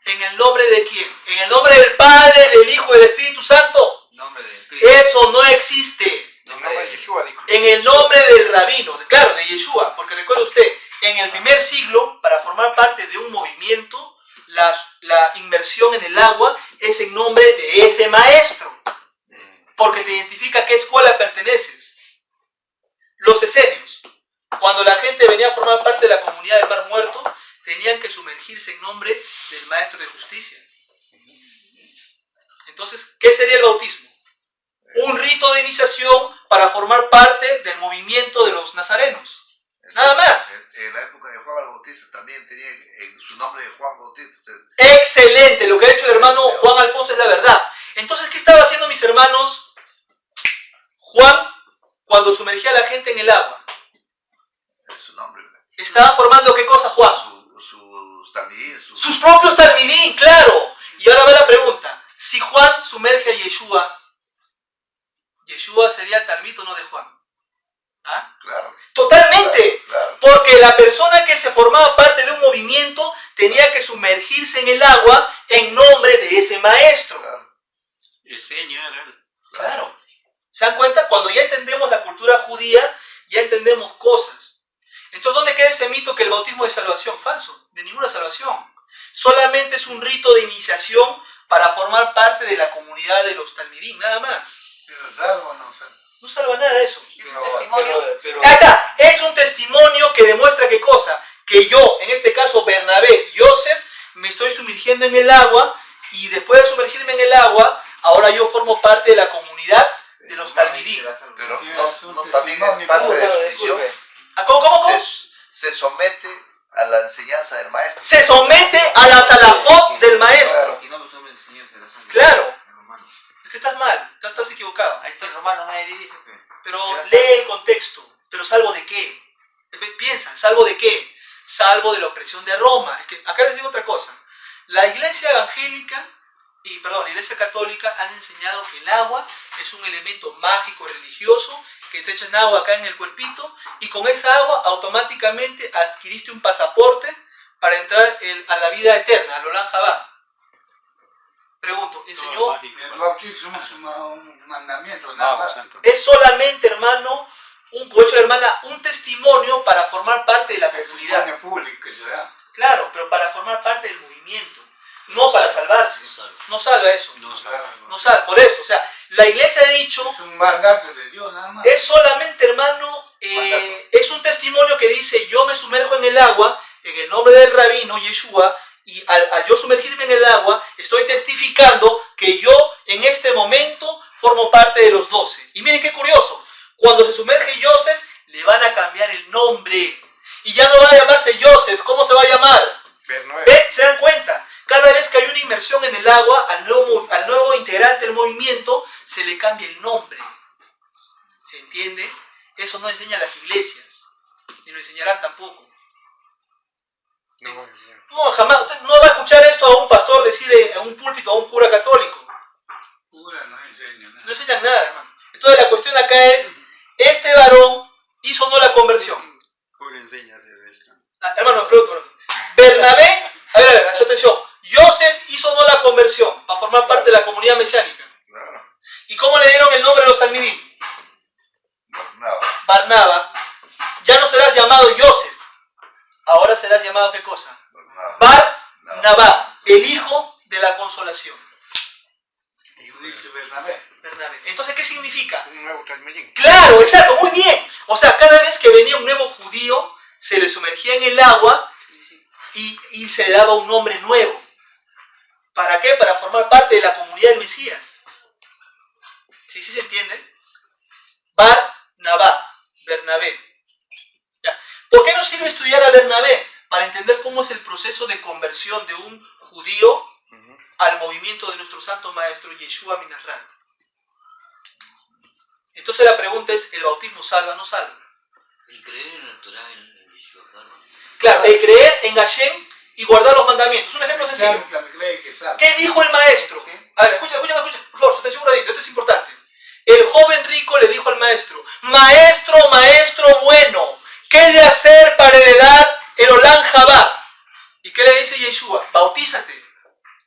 ¿en el nombre de quién? En el nombre del Padre, del Hijo y del Espíritu Santo. Nombre de Cristo. Eso no existe. En el nombre de Yeshua, dijo. En el nombre del rabino, claro, de Yeshua, porque recuerde usted, en el primer siglo, para formar parte de un movimiento, la inmersión en el agua es en nombre de ese maestro, porque te identifica a qué escuela perteneces. Los esenios, cuando la gente venía a formar parte de la comunidad del Mar Muerto, tenían que sumergirse en nombre del maestro de justicia. Entonces, ¿qué sería el bautismo? Un rito de iniciación para formar parte del movimiento de los nazarenos. Nada más. En la época de Juan el Bautista también tenía en su nombre de Juan Bautista. Excelente, lo que ha hecho el hermano Juan Alfonso es la verdad. Entonces, ¿qué estaba haciendo mis hermanos? Juan, cuando sumergía a la gente en el agua, Es su nombre. estaba formando ¿qué cosa, Juan? Sus talmidín, Sus propios talmidín, claro. Y ahora va la pregunta, si Juan sumerge a Yeshua, ¿Yeshua sería el talmid o no de Juan? ¿Ah? Claro. Totalmente. Claro. Porque la persona que se formaba parte de un movimiento tenía que sumergirse en el agua en nombre de ese maestro. Claro. Claro. ¿Se dan cuenta? Cuando ya entendemos la cultura judía, ya entendemos cosas. Entonces, ¿dónde queda ese mito que el bautismo es salvación? Falso. De ninguna salvación. Solamente es un rito de iniciación para formar parte de la comunidad de los talmidín, nada más. Pero salvo o no salvo. No salva nada de eso. Pero Ahí está, es un testimonio que demuestra qué cosa, que yo, en este caso Bernabé, Joseph, me estoy sumergiendo en el agua y después de sumergirme en el agua, ahora yo formo parte de la comunidad de los talmidín. Pero no también es parte de su misión. ¿Cómo? Se somete a la enseñanza del maestro. Se somete a la salafot del maestro. Y no me tomen enseñanza de la sangre. Claro. Hermano. Es que estás mal, estás equivocado. Ahí está el romano, nadie dice. Pero De la lee sangre. el contexto. ¿Pero salvo de qué? Piensa, ¿salvo de qué? Salvo de la opresión de Roma. Es que acá les digo otra cosa. La iglesia evangélica, la iglesia católica han enseñado que el agua es un elemento mágico religioso, que te echan agua acá en el cuerpito y con esa agua automáticamente adquiriste un pasaporte para entrar a la vida eterna, al Olam Jabá. Pregunto, ¿enseñó? El bautismo es un mandamiento, nada más. Es solamente, hermano, como ha dicho la hermana, un testimonio para formar parte de la comunidad. Testimonio público será. Claro, pero para formar parte del movimiento, no para salvarse. No salva. No salva eso. No salva. No salva. Por eso, o sea, la iglesia ha dicho, Es un mandato de Dios, nada más. es solamente, hermano, es un testimonio que dice, yo me sumerjo en el agua, en el nombre del rabino Yeshua, y al yo sumergirme en el agua, estoy testificando que yo en este momento formo parte de los 12. Y miren qué curioso, cuando se sumerge Joseph, le van a cambiar el nombre. Y ya no va a llamarse Joseph, ¿cómo se va a llamar? Bernabé. ¿Ven? ¿Se dan cuenta? Cada vez que hay una inmersión en el agua, al nuevo integrante del movimiento se le cambia el nombre. ¿Se entiende? Eso no enseñan las iglesias, ni lo enseñarán tampoco. No, señor. No, jamás. Usted no va a escuchar esto a un pastor decir en un púlpito, a un cura católico. Pura no enseña nada. No enseñan nada, hermano. Entonces la cuestión acá es, ¿este varón hizo o no la conversión? Pura enseña de esto. Hermano, pregunto. Bernabé, a ver, atención. Joseph hizo o no la conversión para formar parte de la comunidad mesiánica. Claro. ¿Y cómo le dieron el nombre a los talmidim? Barnaba. Barnaba. Ya no serás llamado Joseph. Ahora serás llamado ¿qué cosa? Barnaba. Barnabá, el hijo de la consolación. Dice Bernabé. Bernabé. Entonces, ¿qué significa? Un nuevo Talmudín. Claro, exacto, muy bien. O sea, cada vez que venía un nuevo judío, se le sumergía en el agua y se le daba un nombre nuevo. ¿Para qué? Para formar parte de la comunidad del Mesías. ¿Sí se entiende? Barnabá, Bernabé. Ya. ¿Por qué nos sirve estudiar a Bernabé? Para entender cómo es el proceso de conversión de un judío al movimiento de nuestro santo maestro Yeshua Minarrat. Entonces la pregunta es, ¿el bautismo salva o no salva? El creer en el Torah en Yeshua salva. Claro, el creer en Hashem y guardar los mandamientos. Un ejemplo sencillo. ¿Qué dijo el maestro? A ver, escucha, por favor, atención un ratito, esto es importante. El joven rico le dijo al maestro, maestro, maestro bueno, ¿qué he de hacer para heredar el Olam Jabá? ¿Y qué le dice Yeshua? Bautízate.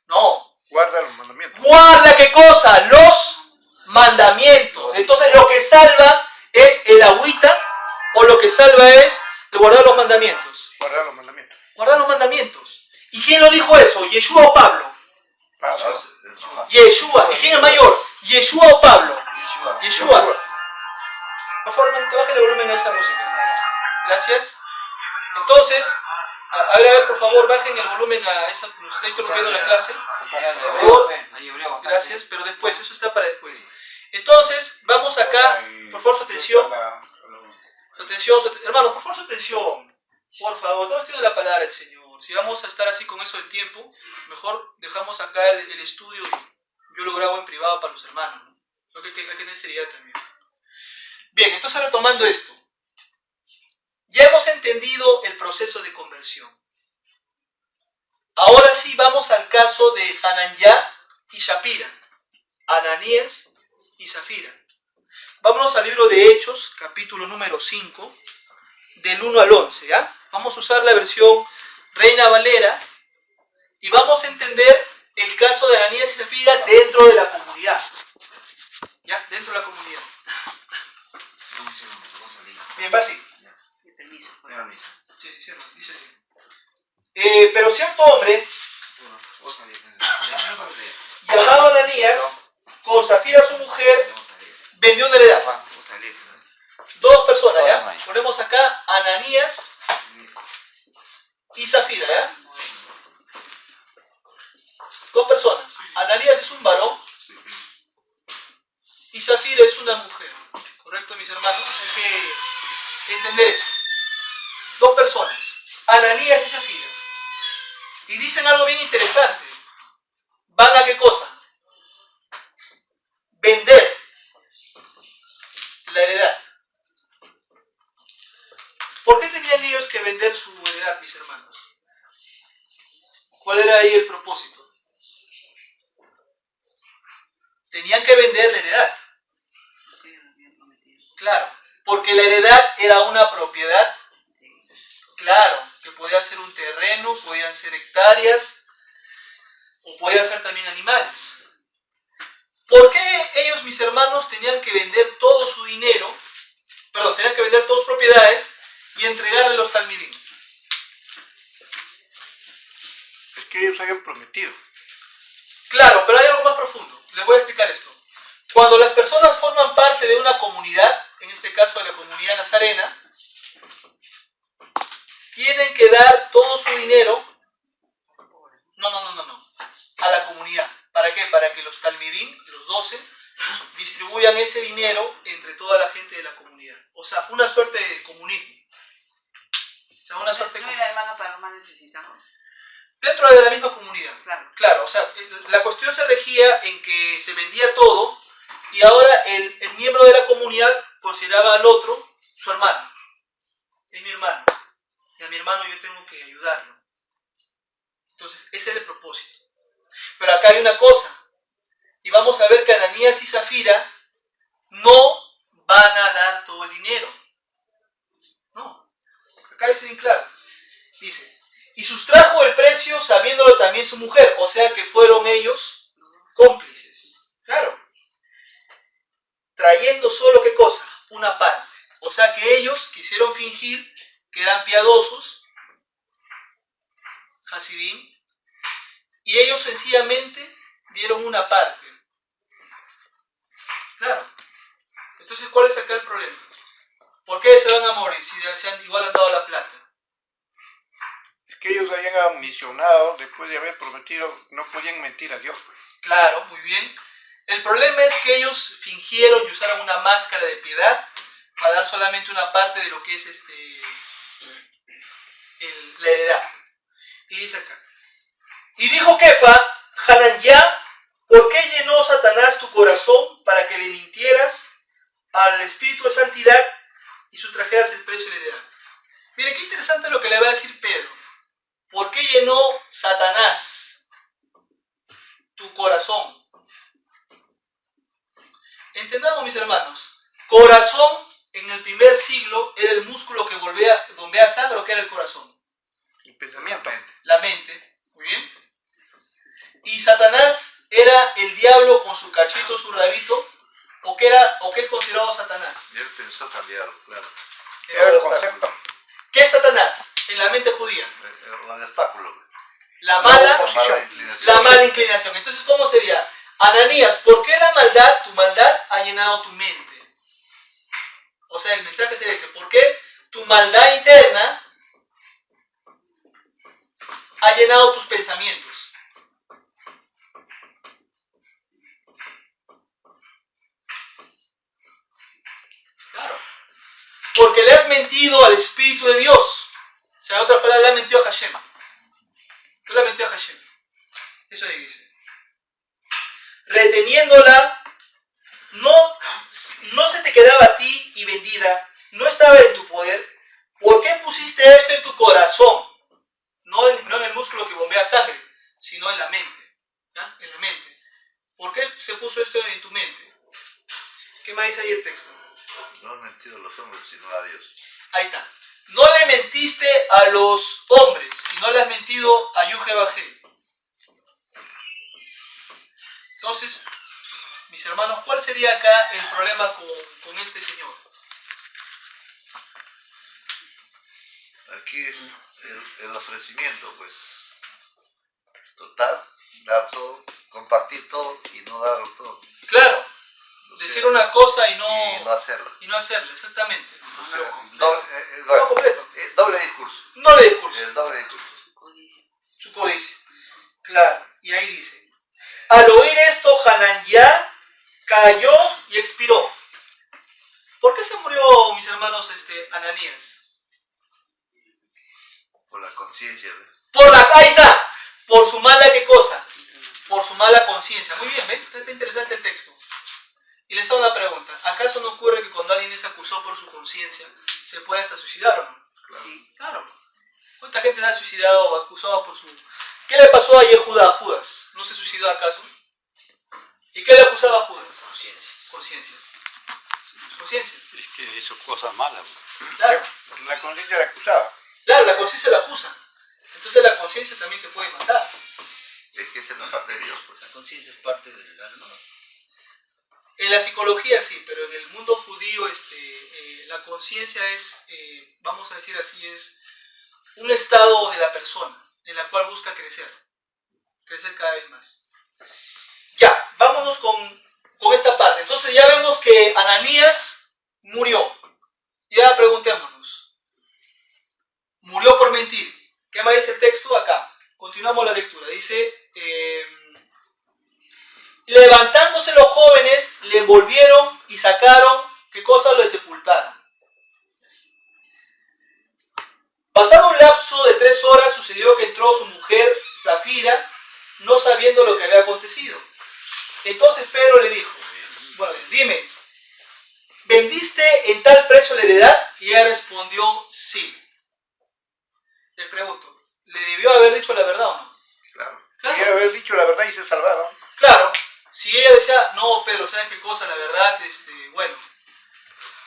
No. Guarda los mandamientos. Guarda ¿qué cosa? Los mandamientos. Entonces lo que salva es el agüita o lo que salva es el guardar los mandamientos. Guardar los mandamientos. Guardar los mandamientos. ¿Y quién lo dijo eso? ¿Yeshua o Pablo? Pablo. Yeshua. ¿Y quién es mayor? ¿Yeshua o Pablo? Yeshua. Por favor, hermano, bajen el volumen a esa música. Gracias. Entonces, a ver, por favor, bajen el volumen a esa. Nos está interrumpiendo la clase. Gracias, pero después, eso está para después. Entonces, vamos acá. Por favor, su atención. Su atención, hermanos, por favor, su atención. Por favor, todos tienen la palabra del Señor. Si vamos a estar así con eso del tiempo, mejor dejamos acá el estudio y yo lo grabo en privado para los hermanos, ¿no? Creo que hay que tener seriedad también. Bien, entonces retomando esto. Ya hemos entendido el proceso de conversión. Ahora sí vamos al caso de Hananyá y Shapira, Ananías y Zafira. Vámonos al libro de Hechos, capítulo número 5, del 1 al 11, ¿ya? Vamos a usar la versión Reina Valera y vamos a entender el caso de Ananías y Zafira dentro de la comunidad. ¿Ya? Dentro de la comunidad. Bien, va así. Sí, sí, dice así. Pero cierto hombre, llamado Ananías, con Zafira su mujer, vendió una heredad. Dos personas, ¿ya? Ponemos acá Ananías y Zafira, ¿ya? Dos personas. Ananías es un varón y Zafira es una mujer. ¿Correcto, mis hermanos? Hay que entender eso. Dos personas. Ananías y Zafira. Y dicen algo bien interesante. ¿Van a qué cosa? Vender la heredad. ¿Por qué tenían ellos que vender su heredad, mis hermanos? ¿Cuál era ahí el propósito? Tenían que vender la heredad. Claro, porque la heredad era una propiedad. Claro, que podía ser un terreno, podían ser hectáreas, o podían ser también animales. ¿Por qué ellos, mis hermanos, tenían que vender todo su dinero, tenían que vender todas sus propiedades y entregarle los talmidim? Es que ellos habían prometido. Claro, pero hay algo más profundo. Les voy a explicar esto. Cuando las personas forman parte de una comunidad, en este caso de la comunidad nazarena, tienen que dar todo su dinero, a la comunidad. ¿Para qué? Para que los talmidim, los 12, distribuyan ese dinero entre toda la gente de la comunidad. O sea, una suerte de comunismo. O sea, una suerte de ¿No era hermano para los más necesitados? dentro de la misma comunidad. Claro. Claro, o sea, la cuestión se regía en que se vendía todo y ahora el miembro de la comunidad consideraba al otro su hermano. Es mi hermano. Y a mi hermano yo tengo que ayudarlo. Entonces, ese es el propósito. Pero acá hay una cosa. Y vamos a ver que Ananías y Zafira no van a dar todo el dinero. No. Acá dice bien claro. Dice, y sustrajo el precio sabiéndolo también su mujer. O sea que fueron ellos cómplices. Claro. Trayendo solo, ¿qué cosa? Una parte. O sea que ellos quisieron fingir que eran piadosos, Hasidim, y ellos sencillamente dieron una parte. Claro. Entonces, ¿cuál es acá el problema? ¿Por qué se van a morir si igual han dado la plata? Es que ellos habían ambicionado, después de haber prometido, no podían mentir a Dios. Claro, muy bien. El problema es que ellos fingieron y usaron una máscara de piedad para dar solamente una parte de lo que es la heredad. Y dice acá. Y dijo Kefa, Hananyá, ¿por qué llenó Satanás tu corazón para que le mintieras al espíritu de santidad y sustrajeras el precio de la heredad? Mire, qué interesante lo que le va a decir Pedro. ¿Por qué llenó Satanás tu corazón? Entendamos, mis hermanos, corazón en el primer siglo era el músculo que bombea sangre, ¿o qué era el corazón? El pensamiento. La mente, muy bien. Y Satanás era el diablo con su cachito, su rabito, o qué es considerado Satanás. Y él pensó cambiarlo, claro. Era el concepto. ¿Qué es Satanás en la mente judía? Un obstáculo. La mala inclinación. La mala inclinación. Entonces, ¿cómo sería? Ananías, ¿por qué tu maldad ha llenado tu mente? O sea, el mensaje sería ese. ¿Por qué tu maldad interna ha llenado tus pensamientos? Claro. Porque le has mentido al Espíritu de Dios. O sea, en otras palabras, le has mentido a Hashem. ¿Qué le has mentido a Hashem? Eso ahí dice. Reteniéndola, no se te quedaba a ti y vendida, no estaba en tu poder. ¿Por qué pusiste esto en tu corazón? No en el músculo que bombea sangre, sino en la mente. ¿Ya? En la mente. ¿Por qué se puso esto en tu mente? ¿Qué más dice ahí el texto? No han mentido a los hombres, sino a Dios. Ahí está. No le mentiste a los hombres, sino le has mentido a Yuhebajé. Entonces, mis hermanos, ¿cuál sería acá el problema con este señor? Aquí es el ofrecimiento, pues, total, dar todo, compartir todo y no darlo todo. Claro, O sea, decir una cosa y y no hacerlo. no hacerla, exactamente. O sea, No completo. doble discurso. No le discurso. El doble discurso. Su codicia. Claro, y ahí dice. Al oír esto, Hananyá cayó y expiró. ¿Por qué se murió, mis hermanos, Ananías? Por la conciencia, ¿ves? Ahí está. Por su mala, ¿qué cosa? Por su mala conciencia. Muy bien, ¿ven? Está interesante el texto. Y les hago una pregunta. ¿Acaso no ocurre que cuando alguien es acusado por su conciencia, se puede hasta suicidar o no? Claro. Sí, claro. ¿Cuánta gente se ha suicidado o acusado por su... ¿Qué le pasó a Judas? ¿No se suicidó acaso? ¿Y qué le acusaba a Judas? Conciencia. Conciencia. Es que hizo cosas malas. Claro. La conciencia la acusaba. Claro, la conciencia la acusa. Entonces la conciencia también te puede matar. Es que esa es la parte de Dios, pues. La conciencia es parte del alma. En la psicología sí, pero en el mundo judío la conciencia es, vamos a decir así, es un estado de la persona en la cual busca crecer cada vez más. Ya, vámonos con esta parte. Entonces ya vemos que Ananías murió. Ya preguntémonos. Murió por mentir. ¿Qué más dice el texto acá? Continuamos la lectura. Dice, levantándose los jóvenes, le envolvieron y sacaron, ¿qué cosa? Lo sepultaron. Pasado un lapso de 3 horas sucedió que entró su mujer Zafira, no sabiendo lo que había acontecido. Entonces Pedro le dijo, bueno, dime, ¿vendiste en tal precio la heredad? Y ella respondió, sí. Le pregunto, ¿le debió haber dicho la verdad o no? Claro. Podría haber dicho la verdad y se salvaron. Claro, si ella decía, no, Pedro, ¿sabes qué cosa? La verdad, bueno,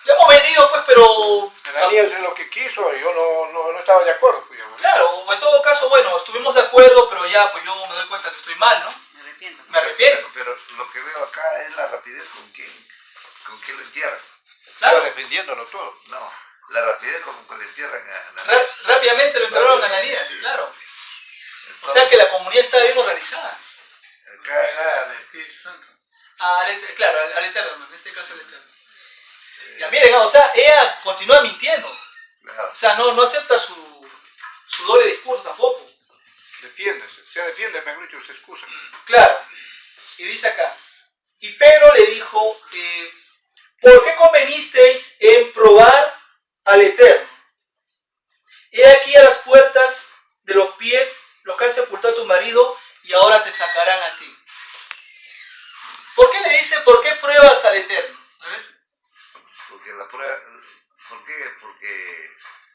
le hemos vendido, pues, pero... Ananías es lo que quiso, yo no estaba de acuerdo. Pues, ya. Claro, en todo caso, bueno, estuvimos de acuerdo, pero ya, pues yo me doy cuenta que estoy mal, ¿no? Me arrepiento. Me arrepiento. Pero lo que veo acá es la rapidez con que lo entierran. Estaba Claro, defendiéndolo todo. No, la rapidez con que lo entierran a Ananías. rápidamente lo enterraron a Ananías, Sí. claro. O Entonces, sea que la comunidad estaba bien organizada. acá, Claro, al Eterno, en este caso al Eterno. Ya miren, o sea, ella continúa mintiendo. claro, O sea, no acepta su doble discurso tampoco. Defiéndese, se defiende, mejor dicho, se excusa. Claro. Y dice acá, y Pedro le dijo, ¿por qué convenisteis en probar al Eterno? He aquí a las puertas de los pies los que han sepultado a tu marido y ahora te sacarán a ti. ¿Por qué le dice, por qué pruebas al Eterno? A ver. porque la prueba, ¿por qué? Porque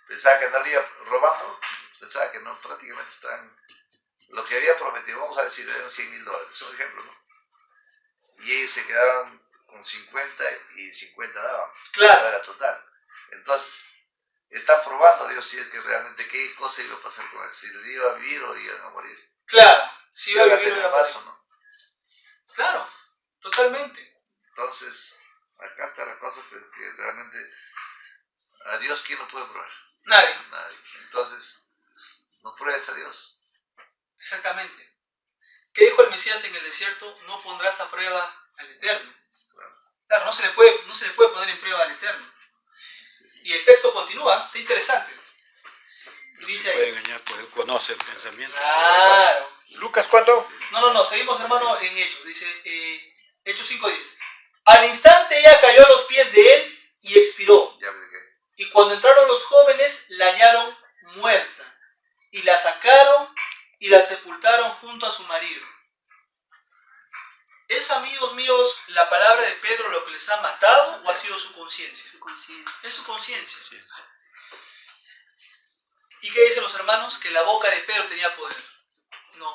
pensaba que andaría robando, pensaba que no, prácticamente están, lo que había prometido, vamos a decir, eran $100,000, es un ejemplo, ¿no? Y ellos se quedaban con 50 y 50 daban, Claro. no era total. Entonces, están probando Dios si es que realmente qué cosa iba a pasar con él, si le iba a vivir o iban a morir. Claro, si Si iba a iba a vivir tener una más o no. Claro, totalmente. Entonces, acá está la cosa, pues, que realmente a Dios, ¿quién lo puede probar? Nadie, Nadie. Entonces, no pruebes a Dios. exactamente. ¿Qué dijo el Mesías en el desierto? No pondrás a prueba al Eterno. Claro, no se le puede poner en prueba al Eterno. Y el texto continúa, está interesante. Y dice Puede ahí. engañar, pues él conoce el pensamiento. Claro. ¿Lucas cuánto? No, seguimos hermano en Hechos. Dice, Hechos 5:10. Al instante ella cayó a los pies de él y expiró. Ya ves que. Y cuando entraron los jóvenes, la hallaron muerta. Y la sacaron y la sepultaron junto a su marido. ¿Es, amigos míos, la palabra de Pedro lo que les ha matado o ha sido su conciencia? Su conciencia. Es su conciencia. Sí. ¿Y qué dicen los hermanos? Que la boca de Pedro tenía poder. No.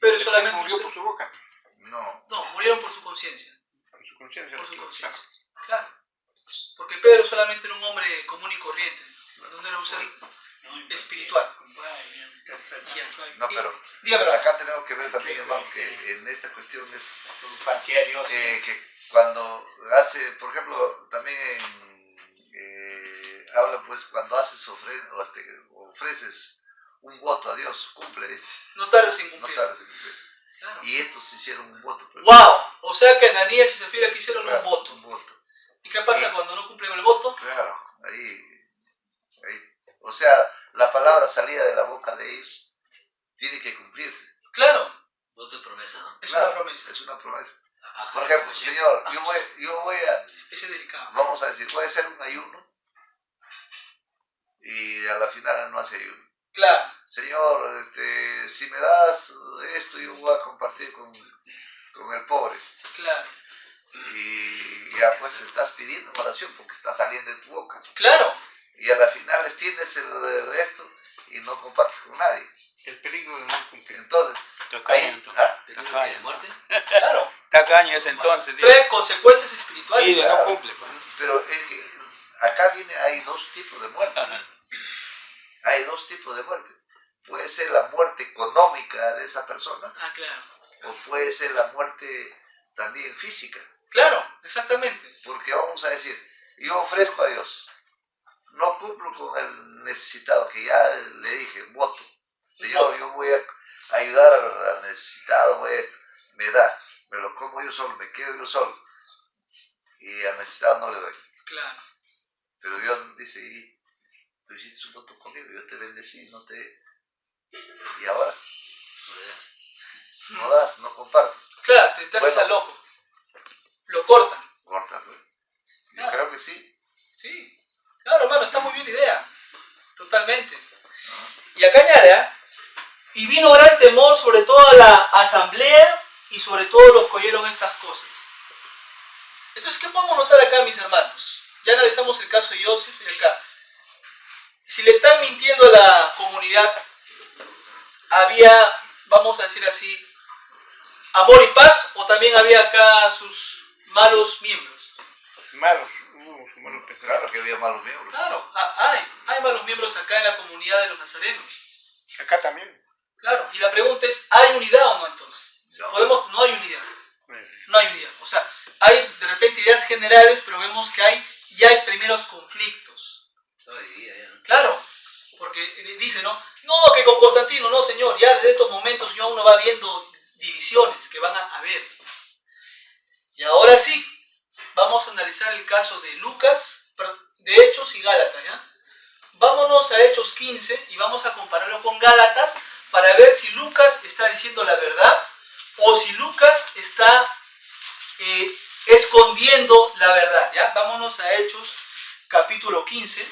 Pedro Después solamente murió un por ser- su boca, No, No, murieron por su conciencia. por su conciencia. Por su claro. conciencia. Claro. Porque Pedro solamente era un hombre común y corriente. No era un ser espiritual. Ya. no, pero Dígame, hermano. acá tenemos que ver también, hermano, que en esta cuestión es Partía Dios. que cuando hace, por ejemplo, también habla pues cuando haces ofreces un voto a Dios, cumple, dice, No tardes en no cumplir. tardes en cumplir. Claro. Y estos hicieron un voto. Pues, ¡Wow! O sea que Ananías y Zafira aquí hicieron claro, un voto. un voto. ¿Y qué pasa cuando no cumplen el voto? Claro, ahí. O sea, la palabra salida de la boca de ellos tiene que cumplirse. Claro, Voto de promesa, ¿no? es Claro, una promesa. Es una promesa. Ajá. Por ejemplo, Señor, yo voy a, Ese es delicado. vamos a decir, voy a hacer un ayuno y a la final no hace ayuno. Claro, Señor, si me das esto, yo voy a compartir con el pobre. claro, Y ya pues estás pidiendo oración porque está saliendo de tu boca. claro. Y a la final extiendes el resto y no compartes con nadie. El peligro de no cumplir. Entonces, Tacaño, ahí, entonces. ¿ah? ¿Peligro que de muerte? Claro. Tacaño es entonces. Trae consecuencias espirituales. Y no cumple. Pues. Pero es que acá hay dos tipos de muerte. Ajá. Hay dos tipos de muerte. Puede ser la muerte económica de esa persona Ah, claro. o puede ser la muerte también física. Claro, exactamente. Porque vamos a decir, yo ofrezco a Dios, no cumplo con el necesitado, que ya le dije, voto. Señor, yo voy a ayudar al necesitado, me da, me lo como yo solo, me quedo yo solo. Y al necesitado no le doy. Claro. Pero Dios dice, y tú hiciste un voto conmigo, yo te bendecí, no te... Y ahora No le das. no das, no compartes. Claro, te haces Bueno. al loco. Lo cortan. Corta, pues. Yo Claro. creo que sí. Sí. Claro, hermano, está muy bien la idea. Totalmente. Y acá añade, ¿ah? Y vino gran temor sobre toda la asamblea y sobre todos los que oyeron estas cosas. Entonces, ¿qué podemos notar acá, mis hermanos? Ya analizamos el caso de Joseph y acá. Si le están mintiendo a la comunidad, había, vamos a decir así, amor y paz, o también había acá sus malos miembros. Malos, sus malos pensamientos. Claro que había malos miembros. Claro, hay malos miembros acá en la comunidad de los nazarenos. Acá también. Claro, y la pregunta es, ¿hay unidad o no entonces? No. No hay unidad. No hay unidad. O sea, hay de repente ideas generales, pero vemos que ya hay primeros conflictos. Estaba dividida ya, ¿no? Claro, porque dice, ¿no? No, que con Constantino, no, señor, ya desde estos momentos ya uno va viendo divisiones que van a haber. Y ahora sí, vamos a analizar el caso de Lucas, de Hechos y Gálatas, ¿ya? Vámonos a Hechos 15 y vamos a compararlo con Gálatas para ver si Lucas está diciendo la verdad o si Lucas está escondiendo la verdad, ¿ya? Vámonos a Hechos capítulo 15.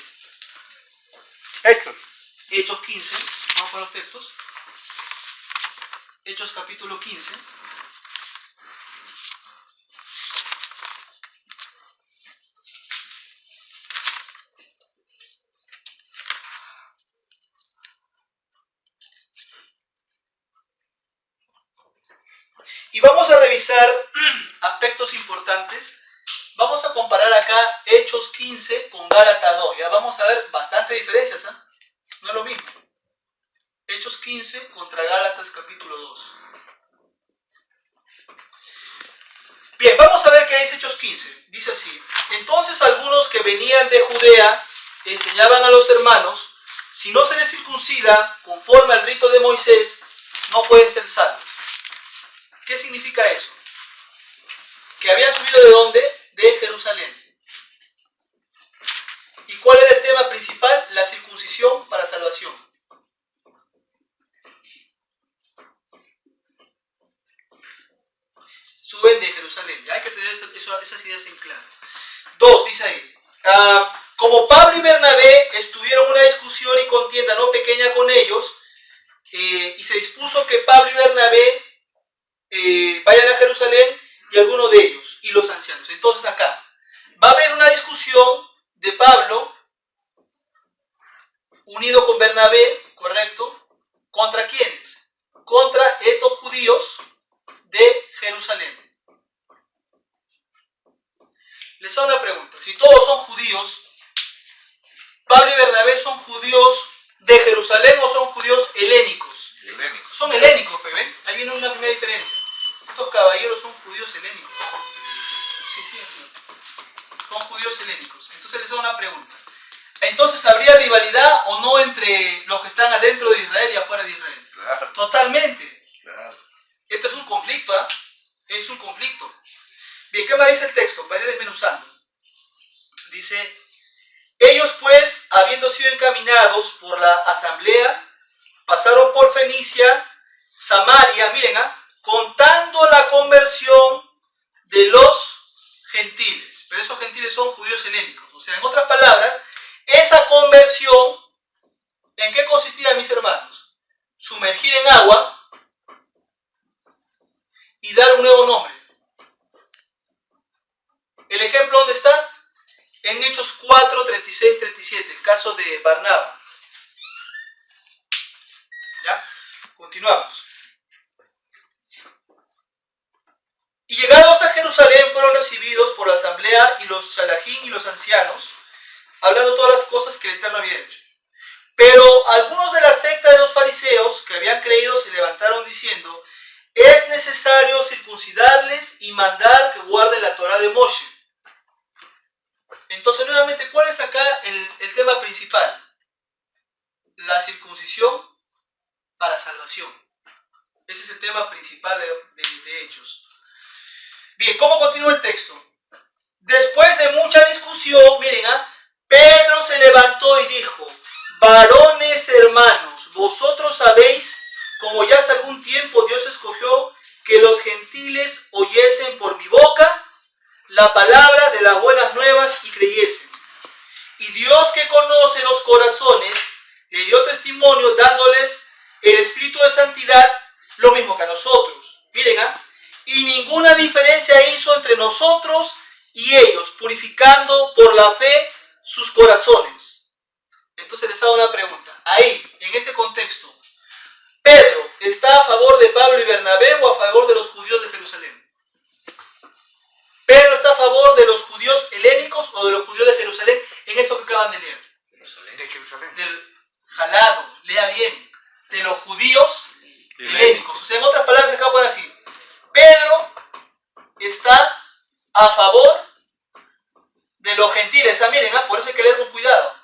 Hechos 15, vamos con los textos. Hechos capítulo 15. Y vamos a revisar aspectos importantes. Vamos a comparar acá Hechos 15 con Gálatas 2. Ya vamos a ver bastantes diferencias, ¿eh? No es lo mismo. Hechos 15 contra Gálatas capítulo 2. Bien, vamos a ver qué dice Hechos 15. Dice así: entonces algunos que venían de Judea enseñaban a los hermanos, si no se les circuncida conforme al rito de Moisés, no pueden ser salvos. ¿Qué significa eso? Que habían subido ¿de dónde? De Jerusalén. ¿Y cuál era el tema principal? La circuncisión para salvación. Suben de Jerusalén. Ya hay que tener esas ideas en claro. 2, dice ahí. Como Pablo y Bernabé estuvieron en una discusión y contienda no pequeña con ellos, y se dispuso que Pablo y Bernabé vayan a Jerusalén, y algunos de ellos, y los ancianos. Entonces acá va a haber una discusión de Pablo unido con Bernabé, ¿correcto? ¿Contra quiénes? Contra estos judíos de Jerusalén. Les hago una pregunta. Si todos son judíos, ¿Pablo y Bernabé son judíos de Jerusalén o son judíos helénicos? Helénicos. Son helénicos, ¿ven? Ahí viene una primera diferencia. Estos caballeros son judíos helénicos. Sí, son judíos helénicos. Entonces les hago una pregunta. Entonces, ¿habría rivalidad o no entre los que están adentro de Israel y afuera de Israel? Claro. Totalmente. Claro. Esto es un conflicto, ¿ah? Es un conflicto. Bien, ¿qué más dice el texto? Para ir desmenuzando. Dice: ellos pues, habiendo sido encaminados por la asamblea, pasaron por Fenicia, Samaria, miren, contando la conversión de los gentiles. Pero esos gentiles son judíos helénicos. O sea, en otras palabras, esa conversión, ¿en qué consistía, mis hermanos? Sumergir en agua y dar un nuevo nombre. ¿El ejemplo dónde está? En Hechos 4, 36, 37, el caso de Barnaba. ¿Ya? Continuamos. Y llegados a Jerusalén fueron recibidos por la asamblea y los salajín y los ancianos, hablando todas las cosas que el Eterno había hecho. Pero algunos de la secta de los fariseos que habían creído se levantaron diciendo: es necesario circuncidarles y mandar que guarden la Torá de Moshe. Entonces, nuevamente, ¿cuál es acá el tema principal? La circuncisión para salvación. Ese es el tema principal de Hechos. Bien, ¿cómo continúa el texto? Después de mucha discusión, miren, Pedro se levantó y dijo: varones hermanos, vosotros sabéis, como ya hace algún tiempo Dios escogió que los gentiles oyesen por mi boca la palabra de las buenas nuevas y creyesen. Y Dios, que conoce los corazones, le dio testimonio dándoles el espíritu de santidad, lo mismo que a nosotros. Miren, y ninguna diferencia hizo entre nosotros y ellos, purificando por la fe sus corazones. Entonces les hago una pregunta. Ahí, en ese contexto, ¿Pedro está a favor de Pablo y Bernabé o a favor de los judíos de Jerusalén? ¿Pedro está a favor de los judíos helénicos o de los judíos de Jerusalén en eso que acaban de leer? De Jerusalén. Del jalado, lea bien, de los judíos helénicos. O sea, en otras palabras, acá pueden decir, Pedro está a favor de los gentiles. Miren, por eso hay que leer con cuidado.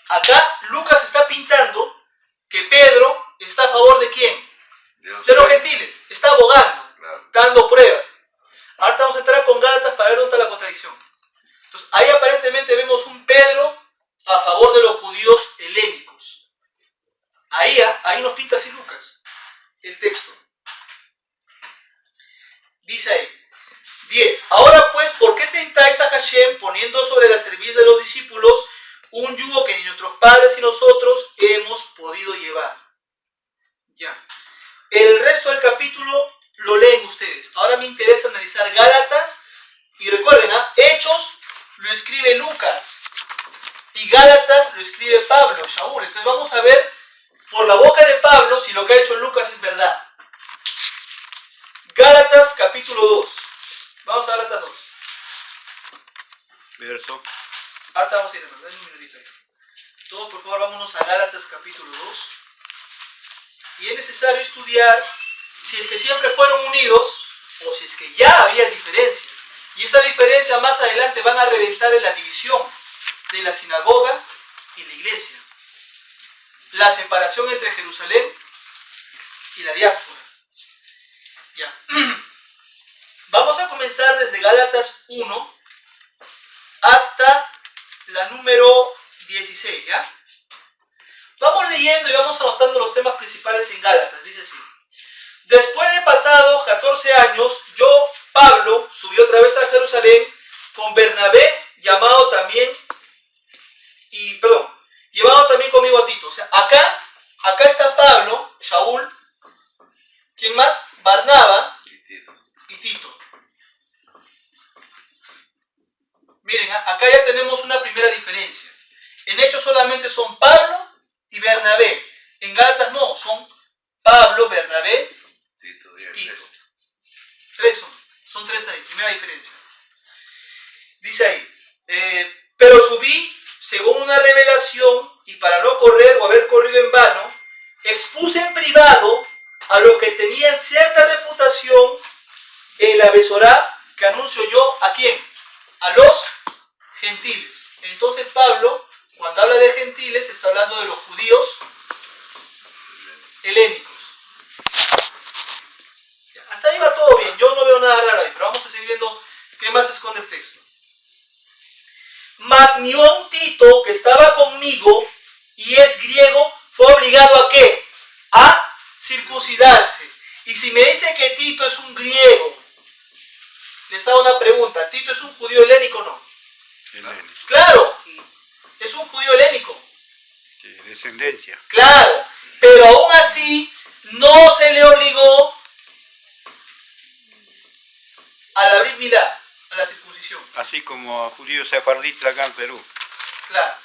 Acá Lucas está pintando que Pedro está a favor de quién? Dios. De los gentiles. Está abogando, Claro. dando pruebas. Ahora vamos a entrar con Gálatas para ver dónde está la contradicción. Entonces, ahí aparentemente vemos un Pedro a favor de los judíos helénicos. Ahí nos pinta así Lucas, el texto. Dice ahí, 10. Ahora pues, ¿por qué tentáis a Hashem poniendo sobre la cerviz de los discípulos un yugo que ni nuestros padres y nosotros hemos podido llevar? Ya. El resto del capítulo lo leen ustedes. Ahora me interesa analizar Gálatas. Y recuerden, Hechos lo escribe Lucas. Y Gálatas lo escribe Pablo, Shaul. Entonces vamos a ver por la boca de Pablo si lo que ha hecho Lucas es verdad. Gálatas capítulo 2. Vamos a Gálatas 2. Verso. Ahorita vamos a ir, hermano. Denme un minutito ahí. Todos, por favor, vámonos a Gálatas capítulo 2. Y es necesario estudiar si es que siempre fueron unidos o si es que ya había diferencias. Y esa diferencia más adelante van a reventar en la división de la sinagoga y la iglesia. La separación entre Jerusalén y la diáspora. Ya. Vamos a comenzar desde Gálatas 1 hasta la número 16, ¿ya? Vamos leyendo y vamos anotando los temas principales en Gálatas. Dice así. Después de pasados 14 años, yo, Pablo, subí otra vez a Jerusalén con Bernabé, llevado también conmigo a Tito. O sea, acá está Pablo, Shaul, ¿quién más? Barnaba y Tito. Miren, acá ya tenemos una primera diferencia. En Hechos solamente son Pablo y Bernabé. En Gálatas no, son Pablo, Bernabé, Tito. Tres son tres ahí, primera diferencia. Dice ahí, pero subí según una revelación y para no correr o haber corrido en vano, expuse en privado a los que tenían cierta reputación en la Besorá que anuncio yo ¿a quién? A los gentiles. Entonces Pablo, cuando habla de gentiles, está hablando de los judíos helénicos. Hasta ahí va todo bien, yo no veo nada raro ahí, pero vamos a seguir viendo qué más esconde el texto. Mas ni un Tito que estaba conmigo y es griego fue obligado ¿a qué? A circuncidarse. Y si me dice que Tito es un griego, les hago una pregunta, ¿Tito es un judío helénico o no? Helénico. Claro, es un judío helénico. De descendencia. Claro, pero aún así no se le obligó a la Brit Milá, a la circuncisión. Así como a judíos sefarditas acá en Perú. Claro.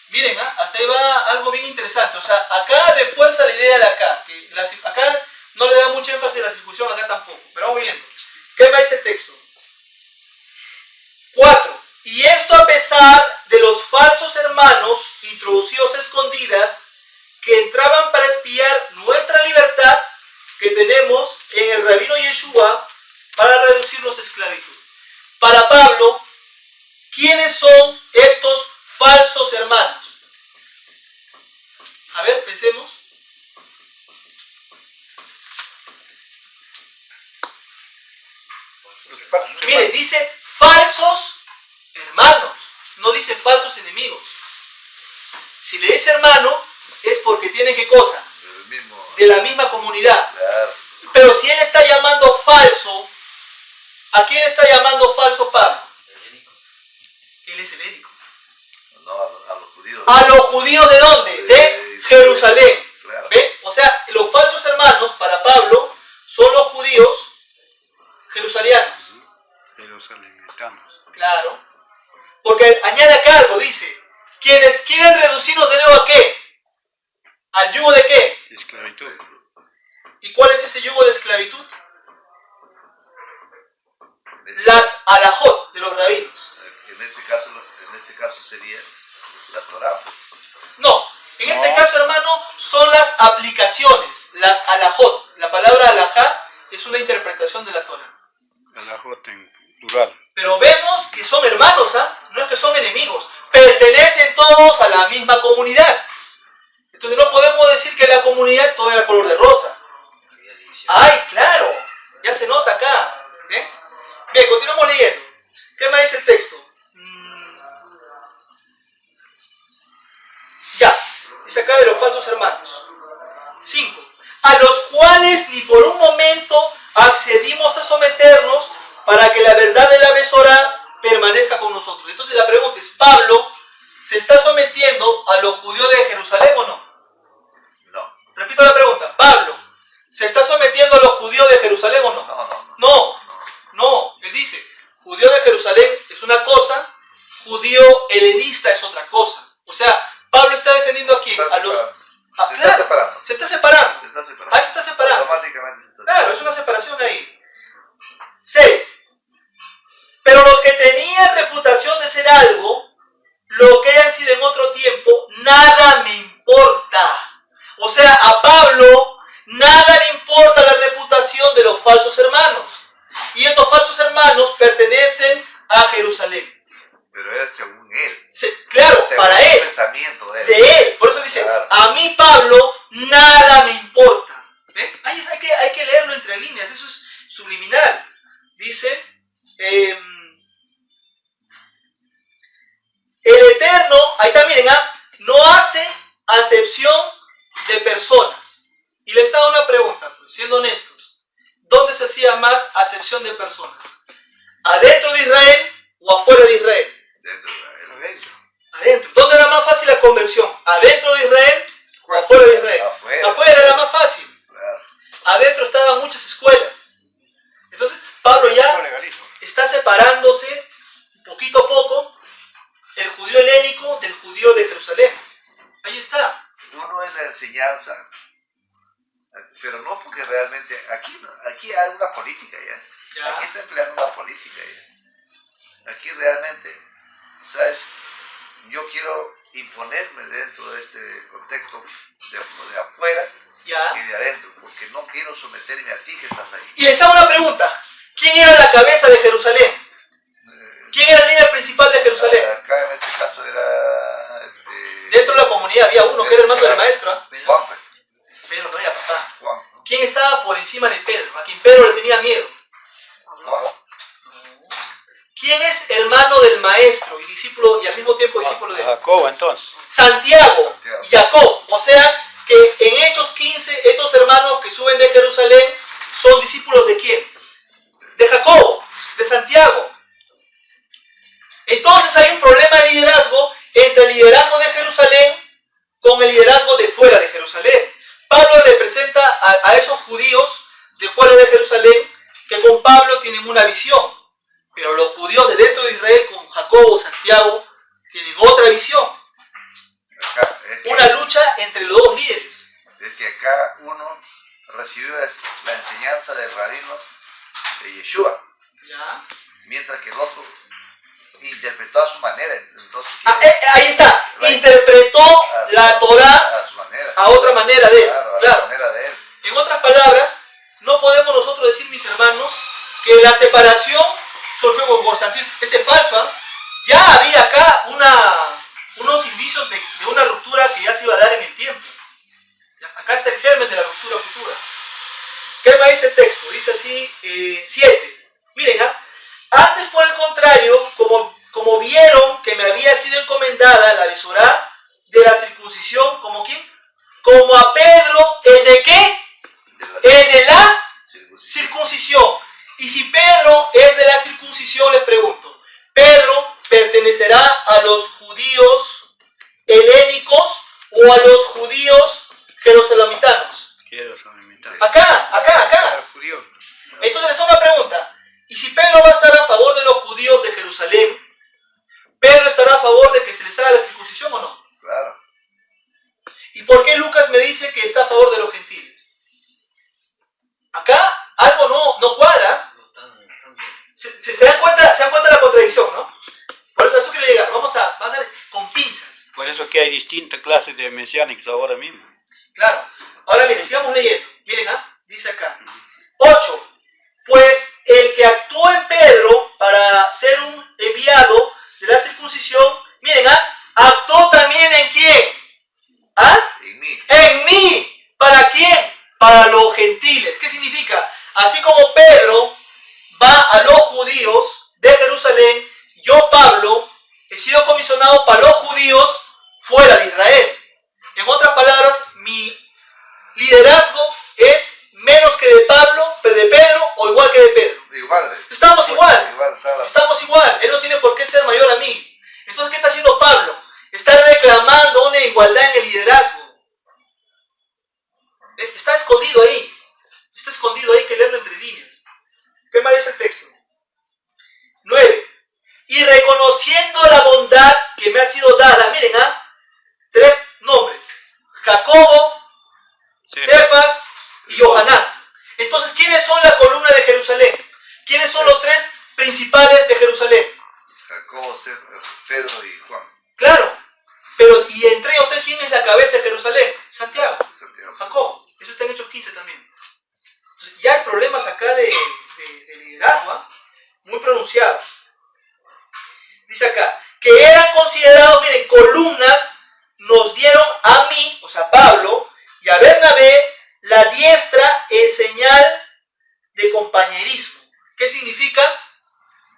Miren, hasta ahí va algo bien interesante. O sea, acá refuerza la idea de acá. Que acá no le da mucha énfasis a la circuncisión, acá tampoco. Pero vamos viendo. ¿Qué va ese texto? 4. Y esto a pesar de los falsos hermanos introducidos a escondidas que entraban para espiar nuestra libertad que tenemos en el Rabino Yeshua para reducirnos a esclavitud. Para Pablo, ¿quiénes son estos falsos hermanos? A ver, pensemos. Mire, dice falsos hermanos, no dice falsos enemigos. Si le dice hermano, es porque tiene ¿qué cosa? De la misma comunidad. Claro. Pero si él está llamando falso, ¿a quién está llamando falso Pablo? Él es helénico. No, a los judíos. judíos. A los judíos ¿de dónde? De Jerusalén. Claro. ¿Ve? O sea, los falsos hermanos para Pablo son los judíos jerusalenianos. Jerusalemitas. Claro. Porque añade acá algo, dice, quienes quieren reducirnos de nuevo ¿a qué? ¿Al yugo de qué? Esclavitud. ¿Y cuál es ese yugo de esclavitud? Las alajot de los rabinos. En este caso sería la Torah, pues. No, en este caso, hermano, son las aplicaciones, las alajot. La palabra alajá es una interpretación de la Torah. El ajot en plural. Pero vemos que son hermanos, ¿ah? No es que son enemigos. Pertenecen todos a la misma comunidad. Entonces no podemos decir que la comunidad todo era color de rosa. ¡Ay, claro! Ya se nota acá. ¿Bien? Bien, continuamos leyendo. ¿Qué me dice el texto? Ya, dice acá de los falsos hermanos. 5. A los cuales ni por un momento accedimos a someternos para que la verdad de la Besorá permanezca con nosotros. Entonces la pregunta es, ¿Pablo se está sometiendo a los judíos de Jerusalén o no? No. Repito la pregunta, ¿Pablo se está sometiendo a los judíos de Jerusalén o no? No, él dice, judío de Jerusalén es una cosa, judío helenista es otra cosa. O sea, Pablo está defendiendo aquí a los... Se está separando. Se está separando. Ahí se está separando. Automáticamente se está Claro, es una separación ahí. 6. Pero los que tenían reputación de ser algo, lo que hayan sido en otro tiempo, nada me importa. O sea, a Pablo nada le importa la reputación de los falsos hermanos. Y estos falsos hermanos pertenecen a Jerusalén. Pero era según él. Claro, Según para el él. pensamiento de él. De él. Por eso dice, Claro. a mí Pablo nada me importa. ¿Ven? Hay que leerlo entre líneas, eso es subliminal. Dice, el Eterno, ahí está, miren, no hace acepción de personas. Y les hago una pregunta, pues, siendo honestos. ¿Dónde se hacía más acepción de personas? ¿Adentro de Israel o afuera de Israel? Dentro de él. Adentro. ¿Dónde era más fácil la conversión? ¿Adentro de Israel o afuera de Israel? Afuera era más fácil. Claro. Adentro estaban muchas escuelas. Entonces, Pablo ya está separándose poquito a poco el judío helénico del judío de Jerusalén. Ahí está. Uno es la enseñanza, pero no porque realmente aquí hay una política ya. Ya. Aquí está empleando una política ya. Aquí realmente, ¿sabes? Yo quiero imponerme dentro de este contexto de afuera Ya. y de adentro, porque no quiero someterme a ti que estás ahí. Y les hago una pregunta. ¿Quién era la cabeza de Jerusalén? ¿Quién era el líder principal de Jerusalén? Acá en este caso era... Dentro de la comunidad había uno que era hermano del maestro. ¿Ah? Juan, pues. Pedro no era papá. Juan. ¿Quién estaba por encima de Pedro? A quien Pedro le tenía miedo. Juan. ¿Quién es hermano del maestro y discípulo y al mismo tiempo discípulo de él? Jacob, entonces. Santiago y Jacob. O sea que en Hechos 15 estos hermanos que suben de Jerusalén son discípulos de quién? De Jacobo, de Santiago. Entonces hay un problema de liderazgo entre el liderazgo de Jerusalén con el liderazgo de fuera de Jerusalén. Pablo representa a esos judíos de fuera de Jerusalén que con Pablo tienen una visión. Pero los judíos de dentro de Israel con Jacobo, Santiago, tienen otra visión. Acá, Una lucha entre los dos líderes. es que acá uno recibió la enseñanza del rabino de Yeshua, ¿Ya? mientras que el otro interpretó a su manera. Entonces, Ahí está. Interpretó la Torá a su manera. a otra manera de él. Claro, a Claro. la manera de él. En otras palabras, no podemos nosotros decir, mis hermanos, que la separación surgió con Constantino. Ese es falso, ¿eh? Ya había acá unos indicios de una ruptura que ya se iba a dar en el tiempo. Acá está el germen de la ruptura futura. ¿Qué me dice el texto? Dice así, 7. Miren, antes por el contrario, como vieron que me había sido encomendada la Besorá de la circuncisión, ¿como quién? Como a Pedro, ¿el de qué? El de la circuncisión. Y si Pedro es de la circuncisión, les pregunto, ¿Pedro pertenecerá a los judíos salamitanos? Quiero solamente. Acá. Judíos. Entonces les hago una pregunta. ¿Y si Pedro va a estar a favor de los judíos de Jerusalén, Pedro estará a favor de que se les haga la circuncisión o no? Claro. ¿Y por qué Lucas me dice que está a favor de los gentiles? Acá algo no cuadra. ¿Se dan cuenta la contradicción, no? Por eso quiero llegar. Vamos a dar con pinzas. Por eso que hay distintas clases de mesiánicos ahora mismo. Claro. Ahora miren, sigamos leyendo. Miren, dice acá. 8. Pues el que actuó en Pedro para ser un enviado de la circuncisión, miren, actuó también en quién. En mí. En mí. ¿Para quién? Para los gentiles. ¿Qué significa? Así como Pedro va a los judíos de Jerusalén, yo, Pablo, he sido comisionado para los judíos fuera de Israel. En otras palabras, mi liderazgo es menos que de Pablo, de Pedro o igual que de Pedro. Igual. Estamos igual. Está la... Estamos igual. Él no tiene por qué ser mayor a mí. Entonces, ¿qué está haciendo Pablo? Está reclamando una igualdad en el liderazgo. Está escondido ahí. Está escondido ahí, hay que leerlo entre líneas. ¿Qué más dice el texto? 9. Y reconociendo la bondad que me ha sido dada, miren, 3 nombres. Jacobo, Cefas y Johanán. Entonces, ¿quiénes son la columna de Jerusalén? ¿Quiénes son los 3 principales de Jerusalén? Jacobo, Pedro y Juan. Claro, pero y entre ellos 3, ¿quién es la cabeza de Jerusalén? Santiago. Jacobo. Eso está en Hechos 15 también. Entonces, ya hay problemas acá de liderazgo, muy pronunciados. Dice acá, que eran considerados, miren, columnas, nos dieron a mí, o sea, Pablo, y a Bernabé, la diestra en señal de compañerismo. ¿Qué significa?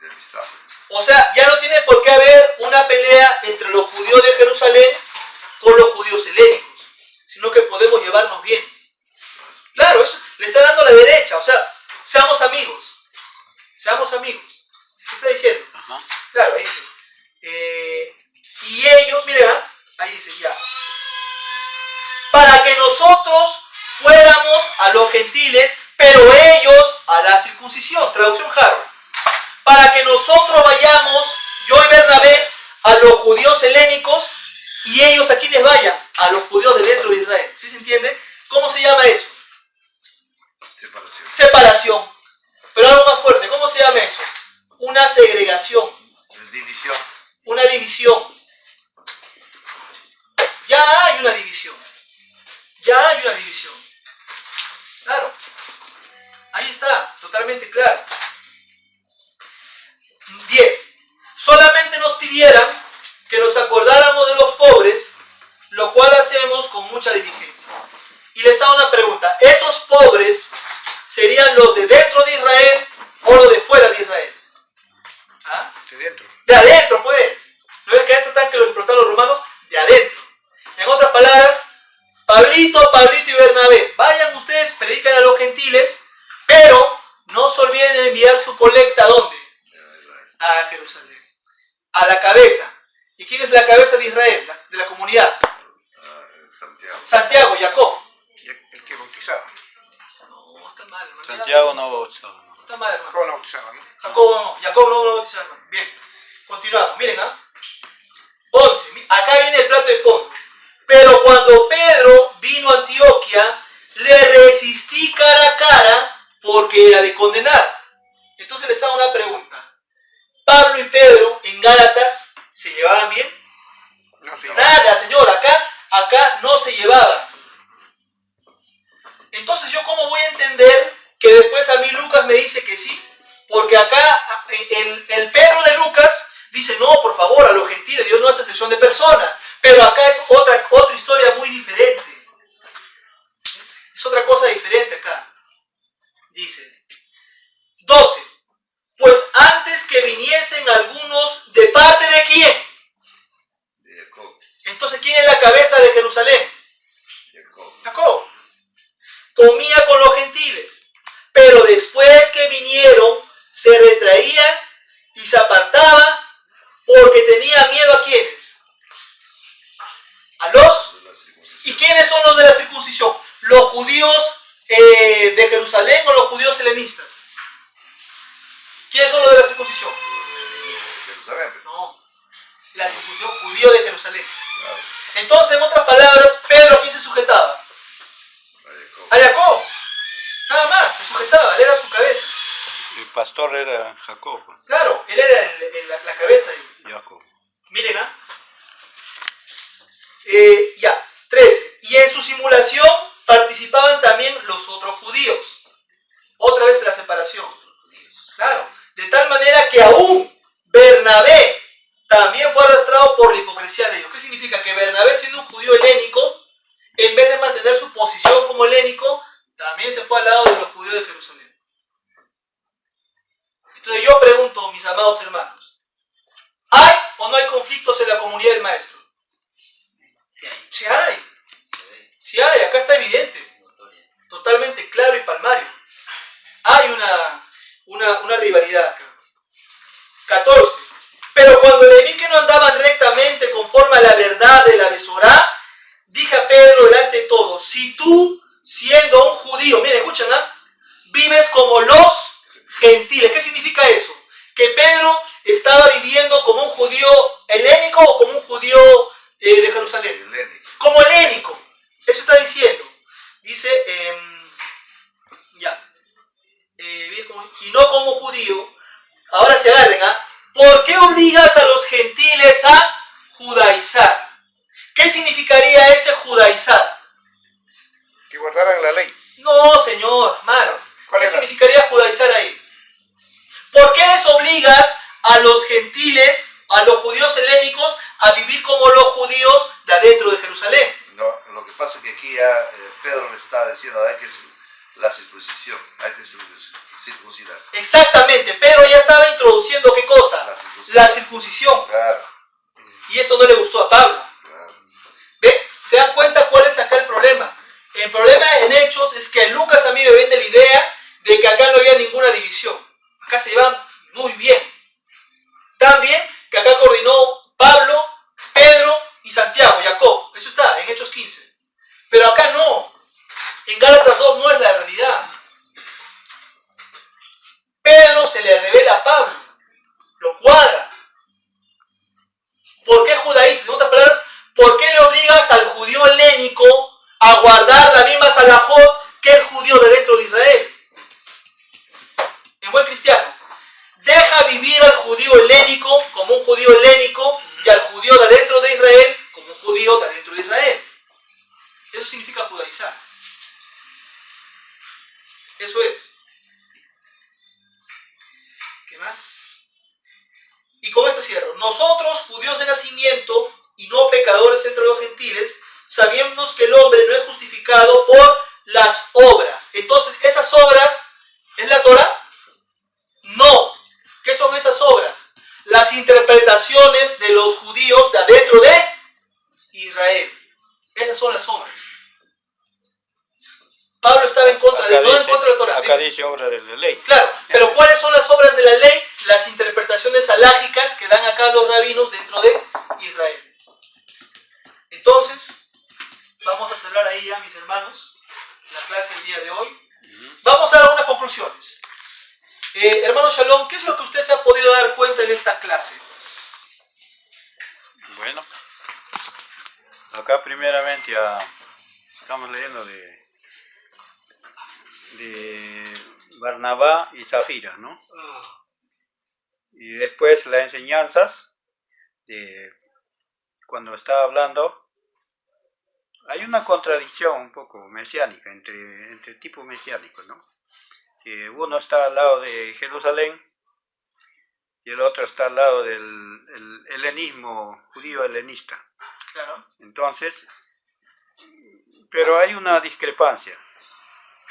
De amistad. O sea, ya no tiene por qué haber una pelea entre los judíos de Jerusalén con los judíos helénicos, sino que podemos llevarnos bien. Claro, eso le está dando la derecha, o sea, seamos amigos. Seamos amigos. ¿Qué está diciendo? Ajá. Claro, ahí dice. Y ellos, miren, ahí dice ya. Para que nosotros fuéramos a los gentiles, pero ellos a la circuncisión. Traducción Harvard. Para que nosotros vayamos, yo y Bernabé, a los judíos helénicos y ellos a quienes vayan, a los judíos de dentro de Israel. ¿Sí se entiende? ¿Cómo se llama eso? Separación. Separación. Pero algo más fuerte, ¿cómo se llama eso? Una segregación. División. Una división. Ya hay una división. Ya hay una división. Claro. Ahí está, totalmente claro. 10. Solamente nos pidieran que nos acordáramos de los pobres, lo cual hacemos con mucha diligencia. Y les hago una pregunta. ¿Esos pobres serían los de dentro de Israel o los de fuera de Israel? De dentro. De adentro, pues. ¿No ves que adentro están que los explotaron los romanos? De adentro. En otras palabras, Pablito y Bernabé, vayan ustedes, predican a los gentiles, pero no se olviden de enviar su colecta ¿a dónde? A Jerusalén. A la cabeza. ¿Y quién es la cabeza de Israel? De la comunidad. Santiago. Santiago, Jacob. El que bautizaba. No, está mal, hermano. Santiago no bautizaba. No está mal, hermano. ¿Cómo no bautizaba, no? Jacob no lo bautizaba, hermano. Bien. Continuamos. Miren, 11. Acá viene el plato de fondo. Pero cuando Pedro vino a Antioquia, le resistí cara a cara porque era de condenar. Entonces les hago una pregunta. Pablo y Pedro en Gálatas se llevaban bien. No, sí. Nada, señor, acá no se llevaban. Entonces yo cómo voy a entender que después a mí Lucas me dice que sí, porque acá el Pedro de Lucas dice no, por favor, a los gentiles Dios no hace excepción de personas, pero acá es otra historia muy diferente. Es otra cosa diferente acá. Dice 12. Pues antes que viniesen algunos, ¿de parte de quién? De Jacob. Entonces, ¿quién es la cabeza de Jerusalén? Jacob. Jacob. Comía con los gentiles, pero después que vinieron, se retraía y se apartaba porque tenía miedo a quiénes. A los. ¿Y quiénes son los de la circuncisión? ¿Los judíos de Jerusalén o los judíos helenistas? ¿Quiénes son los de la circuncisión? Jerusalén. No, la circuncisión judío de Jerusalén. Claro. Entonces, en otras palabras, Pedro ¿a quién se sujetaba? A Jacob. Nada más, se sujetaba, él era su cabeza. El pastor era Jacob. Claro, él era la cabeza. Jacob. Miren, ya, 13. Y en su simulación participaban también los otros judíos. Otra vez la separación. Claro, de tal manera que aún Bernabé también fue arrastrado por la hipocresía de ellos. ¿Qué significa? Que Bernabé, siendo un judío helénico, en vez de mantener su posición como helénico, también se fue al lado de los judíos de Jerusalén. Entonces yo pregunto, mis amados hermanos, ¿hay o no hay conflictos en la comunidad del maestro? Sí hay. Sí hay, acá está evidente. Totalmente claro y palmario. Hay una rivalidad acá. 14. Pero cuando le vi que no andaban rectamente conforme a la verdad de la Besorá, dije a Pedro delante de todos, si tú, siendo un judío, miren, escuchan, vives como los gentiles. ¿Qué significa eso? Que Pedro estaba viviendo como un judío helénico o como un judío de Jerusalén. Helénico. Como helénico. Eso está diciendo. Dice, y no como judío. Ahora se agarren, ¿por qué obligas a los gentiles a judaizar? ¿Qué significaría ese judaizar? Que guardaran la ley. No, señor, mal. ¿Cuál ¿Qué era? significaría judaizar ahí? ¿Por qué les obligas a los gentiles, a los judíos helénicos, a vivir como los judíos de adentro de Jerusalén? No, lo que pasa es que aquí ya Pedro le está diciendo, hay que la circuncisión, hay que circuncidar. Exactamente, Pedro ya estaba introduciendo ¿qué cosa? La circuncisión. La circuncisión. Claro, Y eso no le gustó a Pablo. claro. ¿Ven? ¿Se dan cuenta cuál es acá el problema? El problema en Hechos es que Lucas a mí me vende la idea de que acá no había ninguna división. Acá se llevan muy bien. También que acá coordinó Pablo, Pedro y Santiago, Jacob. Eso está en Hechos 15. Pero acá no. En Gálatas 2 no es la realidad. Pedro se le revela a Pablo. Lo cuadra. ¿Por qué judaísmo? En otras palabras, ¿por qué le obligas al judío helénico a guardar la misma salahot que el judío de dentro de Israel? En buen cristiano, deja vivir al judío helénico como un judío helénico y al judío de dentro de Israel como un judío de dentro de Israel. Eso significa judaizar. Eso es. ¿Qué más? Y con esto cierro. Nosotros, judíos de nacimiento y no pecadores entre los gentiles, sabemos que el hombre no es justificado por las obras. Entonces, ¿esas obras es la Torah? No. ¿Qué son esas obras? Las interpretaciones de los judíos de adentro de Israel. Esas son las obras. Pablo estaba en contra no en contra de la Torah. Acá dice obra de la ley. Claro, pero ¿cuáles son las obras de la ley? Las interpretaciones alágicas que dan acá los rabinos dentro de Israel. Entonces, vamos a cerrar ahí ya, mis hermanos, la clase del día de hoy. Vamos a dar algunas conclusiones. Hermano Shalom, ¿qué es lo que usted se ha podido dar cuenta en esta clase? Bueno, acá primeramente estamos leyendo de Barnabá y Zafira, ¿no? Y después las enseñanzas de cuando está hablando, hay una contradicción un poco mesiánica entre tipos mesiánicos, ¿no? Que uno está al lado de Jerusalén y el otro está al lado del helenismo judío helenista. Claro. Entonces, pero hay una discrepancia.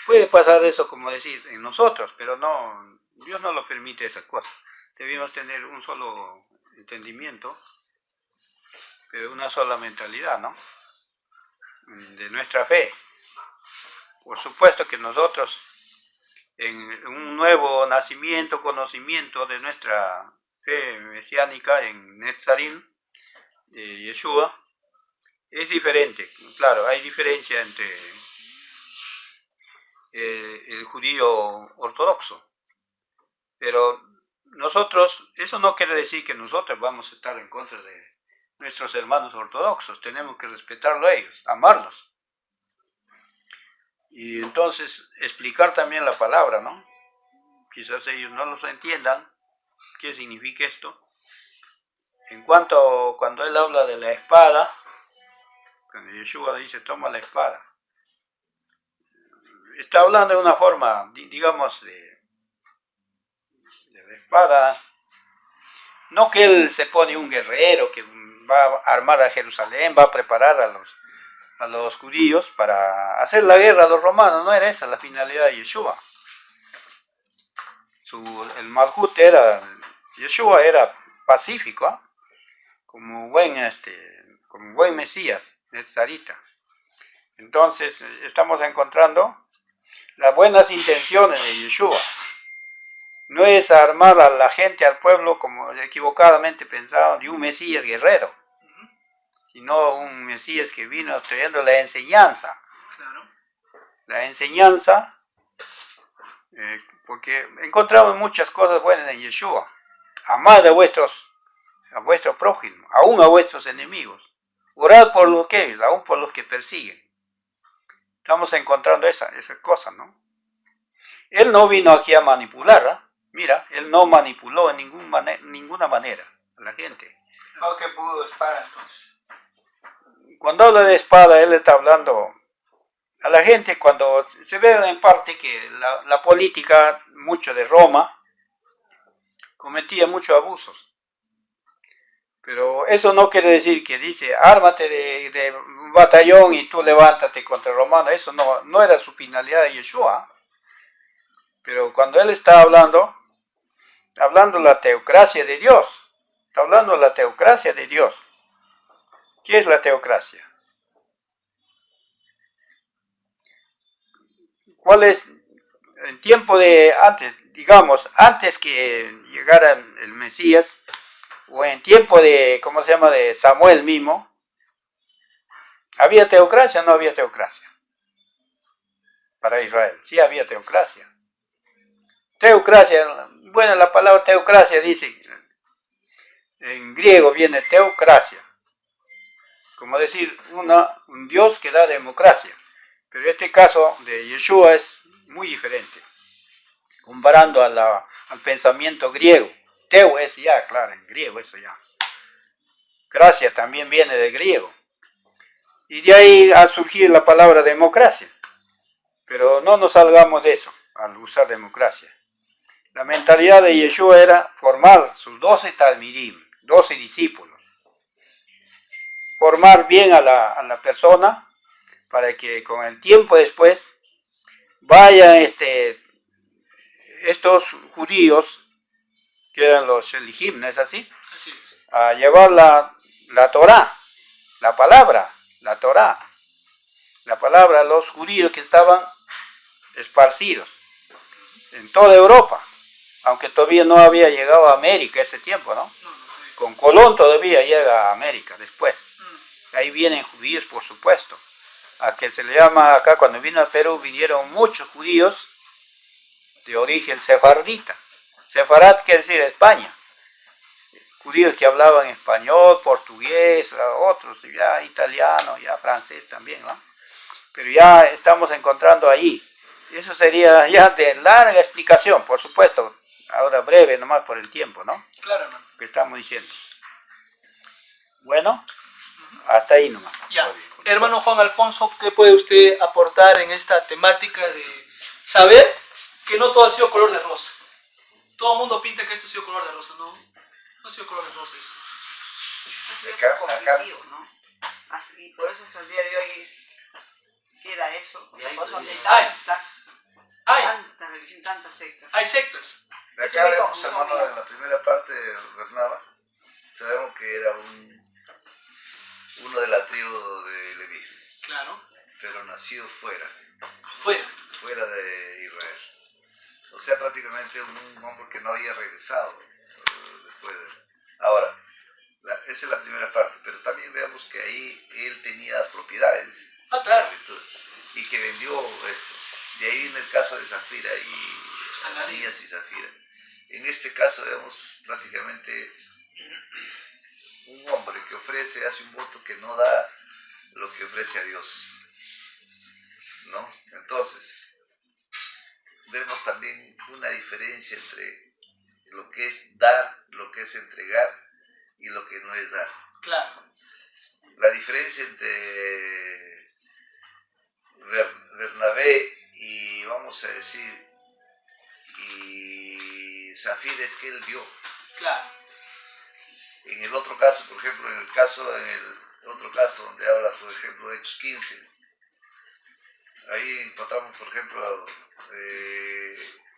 Puede pasar eso, como decir, en nosotros, pero no, Dios no lo permite esa cosa. Debemos tener un solo entendimiento, pero una sola mentalidad, ¿no? De nuestra fe. Por supuesto que nosotros, en un nuevo nacimiento, conocimiento de nuestra fe mesiánica en Netzarim, de Yeshua, es diferente. Claro, hay diferencia entre el judío ortodoxo. Pero nosotros, eso no quiere decir que nosotros vamos a estar en contra de nuestros hermanos ortodoxos. Tenemos que respetarlo a ellos, amarlos. Y entonces explicar también la palabra, ¿no? Quizás ellos no los entiendan, qué significa esto. En cuanto, cuando él habla de la espada, cuando Yeshua dice, toma la espada, está hablando de una forma, digamos, de la espada. No que él se pone un guerrero que va a armar a Jerusalén, va a preparar a los judíos para hacer la guerra a los romanos. No era esa la finalidad de Yeshua. El Malhut era, Yeshua era pacífico, ¿eh? como buen Mesías, Netzarita. Entonces estamos encontrando las buenas intenciones de Yeshua. No es armar a la gente, al pueblo, como equivocadamente pensaban, de un Mesías guerrero, sino un Mesías que vino trayendo la enseñanza. Claro. La enseñanza, porque encontramos muchas cosas buenas en Yeshua. Amad a vuestro prójimo, aún a vuestros enemigos. Orad por los que, aún por los que persiguen. Estamos encontrando esa cosa, ¿no? Él no vino aquí a manipular, ¿eh? Mira, él no manipuló en ninguna manera a la gente. No, que pudo espada entonces. Cuando habla de espada, él está hablando a la gente cuando se ve en parte que la política, mucho de Roma, cometía muchos abusos. Pero eso no quiere decir que dice, ármate de batallón y tú levántate contra el romano. Eso no era su finalidad de Yeshua. Pero cuando él está hablando la teocracia de Dios. Está hablando la teocracia de Dios. ¿Qué es la teocracia? ¿Cuál es el tiempo de antes, digamos, antes que llegara el Mesías, o en tiempo de, ¿cómo se llama?, de Samuel mismo? ¿Había teocracia o no había teocracia? Para Israel, sí había teocracia. Teocracia, bueno, la palabra teocracia dice, en griego viene teocracia, como decir un Dios que da democracia. Pero este caso de Yeshua es muy diferente, comparando al pensamiento griego. Teo es ya, claro, en griego eso ya. Gracia también viene del griego. Y de ahí ha surgido la palabra democracia. Pero no nos salgamos de eso al usar democracia. La mentalidad de Yeshua era formar sus 12 talmidim, 12 discípulos. Formar bien a la persona para que con el tiempo después vayan estos judíos, que eran los Shelihim, ¿no es así? Así es. A llevar la Torá, la palabra, la Torá, la palabra a los judíos que estaban esparcidos en toda Europa, aunque todavía no había llegado a América ese tiempo, ¿no? Con Colón todavía llega a América después. Ahí vienen judíos, por supuesto. A que se le llama acá, cuando vino a Perú, vinieron muchos judíos de origen sefardita. Sefarad quiere decir España. Judíos que hablaban español, portugués, otros ya italiano, ya francés también, ¿no? Pero ya estamos encontrando ahí. Eso sería ya de larga explicación, por supuesto. Ahora breve, nomás por el tiempo, ¿no? Claro, hermano. Que estamos diciendo. Bueno, hasta ahí nomás. Ya. Hermano Juan Alfonso, ¿qué puede usted aportar en esta temática de saber que no todo ha sido color de rosa? Todo el mundo pinta que esto ha sido color de rosa, ¿no? No ha sido color de rosa esto. Acá. Conflictivo, ¿no? Así, y por eso hasta el día de hoy queda eso. Y hay Por eso hay judíos. tanta religión, tantas sectas. Hay sectas. De Eso acá me vemos, confuso, hermano, mira. en la primera parte de Bernaba, sabemos que era uno de la tribu de Leví, Claro. pero nacido Fuera. de Israel. O sea, prácticamente un hombre que no había regresado después de... Ahora, esa es la primera parte, pero también veamos que ahí él tenía propiedades. Ah, claro. Y que vendió esto. De ahí viene el caso de Zafira y Ananías y Zafira. En este caso vemos prácticamente un hombre que ofrece, hace un voto que no da lo que ofrece a Dios, ¿no? Entonces, vemos también una diferencia entre lo que es dar, lo que es entregar y lo que no es dar. Claro. La diferencia entre Bernabé y, vamos a decir, y Zafira es que él dio. Claro. En el otro caso, por ejemplo, en el otro caso donde habla, por ejemplo, Hechos 15, ahí encontramos, por ejemplo,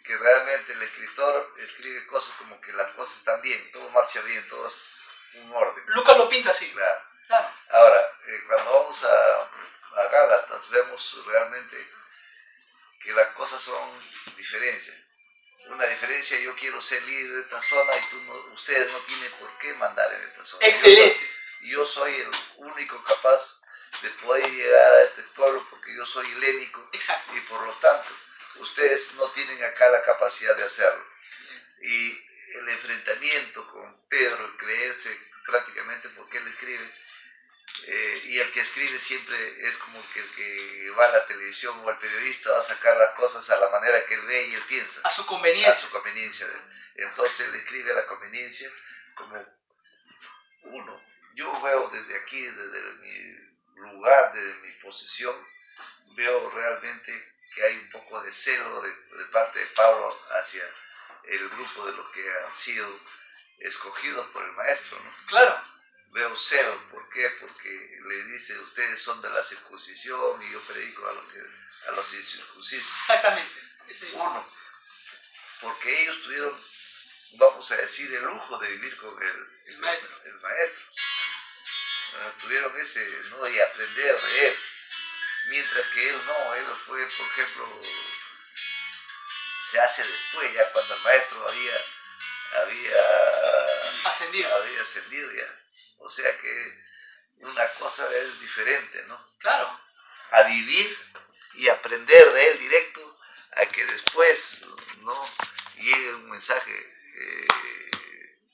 que realmente el escritor escribe cosas como que las cosas están bien, todo marcha bien, todo es un orden. Lucas lo pinta así. Claro. Claro. Ahora, cuando vamos a Gálatas, vemos realmente que las cosas son diferencias. Una diferencia, yo quiero ser líder de esta zona y ustedes no tienen por qué mandar en esta zona. Excelente. Yo soy el único capaz de poder llegar a este pueblo porque yo soy helénico. Exacto. Y por lo tanto, ustedes no tienen acá la capacidad de hacerlo. Y el enfrentamiento con Pedro, el creerse prácticamente porque él escribe, y el que escribe siempre es como que el que va a la televisión o el periodista va a sacar las cosas a la manera que él ve y él piensa. A su conveniencia. A su conveniencia. Entonces él escribe a la conveniencia como uno. Yo veo desde aquí, desde mi lugar, desde mi posición, veo realmente que hay un poco de celo de parte de Pablo hacia el grupo de los que han sido escogidos por el maestro, ¿no? Claro. Veo celo, ¿por qué? Porque le dice, ustedes son de la circuncisión y yo predico a los incircuncisos. Exactamente. Uno, porque ellos tuvieron, vamos a decir, el lujo de vivir con el maestro. Tuvieron ese, ¿no? Y aprender de él. Mientras que él no, él fue, por ejemplo, se hace después, ya cuando el maestro había ascendido ya. O sea que una cosa es diferente, ¿no? Claro. A vivir y aprender de él directo, a que después, ¿no?, llegue un mensaje.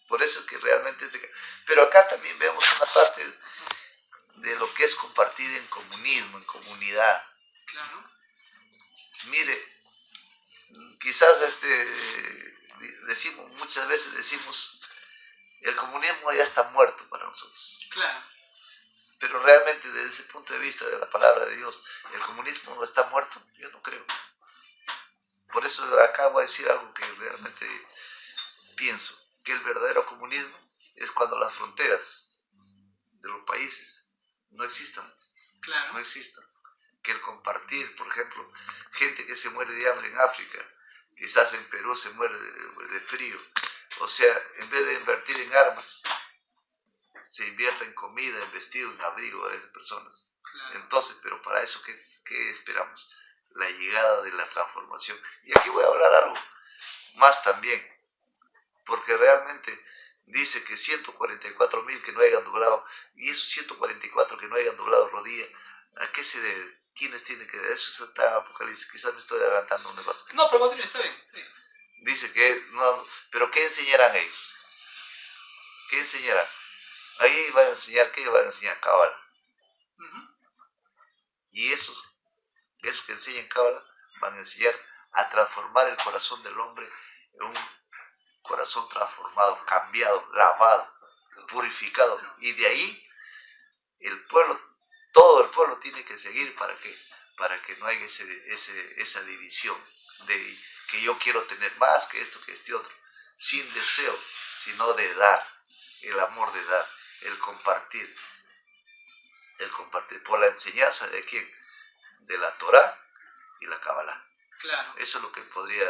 Por eso es que realmente... Pero acá también vemos una parte de lo que es compartir en comunismo, en comunidad. Claro. Mire, quizás muchas veces decimos, el comunismo ya está muerto para nosotros. Claro. Pero realmente desde ese punto de vista de la palabra de Dios, ¿el comunismo no está muerto? Yo no creo. Por eso acá voy a decir algo que realmente pienso, que el verdadero comunismo es cuando las fronteras de los países no existan. Claro. No existan. Que el compartir, por ejemplo, gente que se muere de hambre en África, quizás en Perú se muere de frío. O sea, en vez de invertir en armas, se invierta en comida, en vestido, en abrigo de esas personas. Claro. Entonces, pero para eso, ¿qué esperamos? La llegada de la transformación. Y aquí voy a hablar algo más también, porque realmente dice que 144,000 que no hayan doblado, y esos 144 que no hayan doblado rodilla, ¿a qué se debe? ¿Quiénes tienen que ver? Eso está en Apocalipsis, quizás me estoy adelantando un paso. No, pero continúe, está bien. Sí. Dice que, no, pero ¿qué enseñarán ellos? ¿Qué enseñarán? Ahí van a enseñar, ¿qué van a enseñar? Cábala. Y esos que enseñan Cábala van a enseñar a transformar el corazón del hombre en un corazón transformado, cambiado, lavado, purificado. Y de ahí el pueblo, todo el pueblo tiene que seguir para que no haya esa división de que yo quiero tener más que esto, que este otro, sin deseo, sino de dar, el amor de dar, el compartir por la enseñanza de quién, de la Torá y la Kabbalah. Claro. Eso es lo que podría...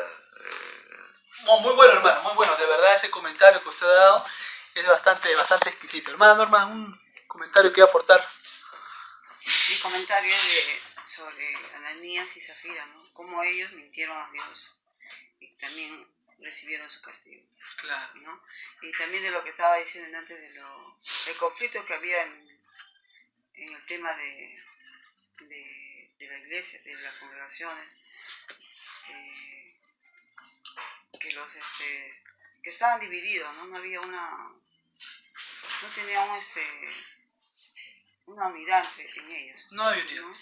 Muy bueno, hermano, muy bueno. De verdad, ese comentario que usted ha dado es bastante exquisito. Hermana Norma, un comentario que iba a aportar. Mi comentario es sobre Ananías y Zafira, ¿no? Cómo ellos mintieron a Dios y también recibieron su castigo. Claro. ¿No? Y también de lo que estaba diciendo antes del conflicto que había en el tema de la iglesia, de las congregaciones, que los que estaban divididos, ¿no? No había no tenían una unidad en ellos, No había unidad. ¿no?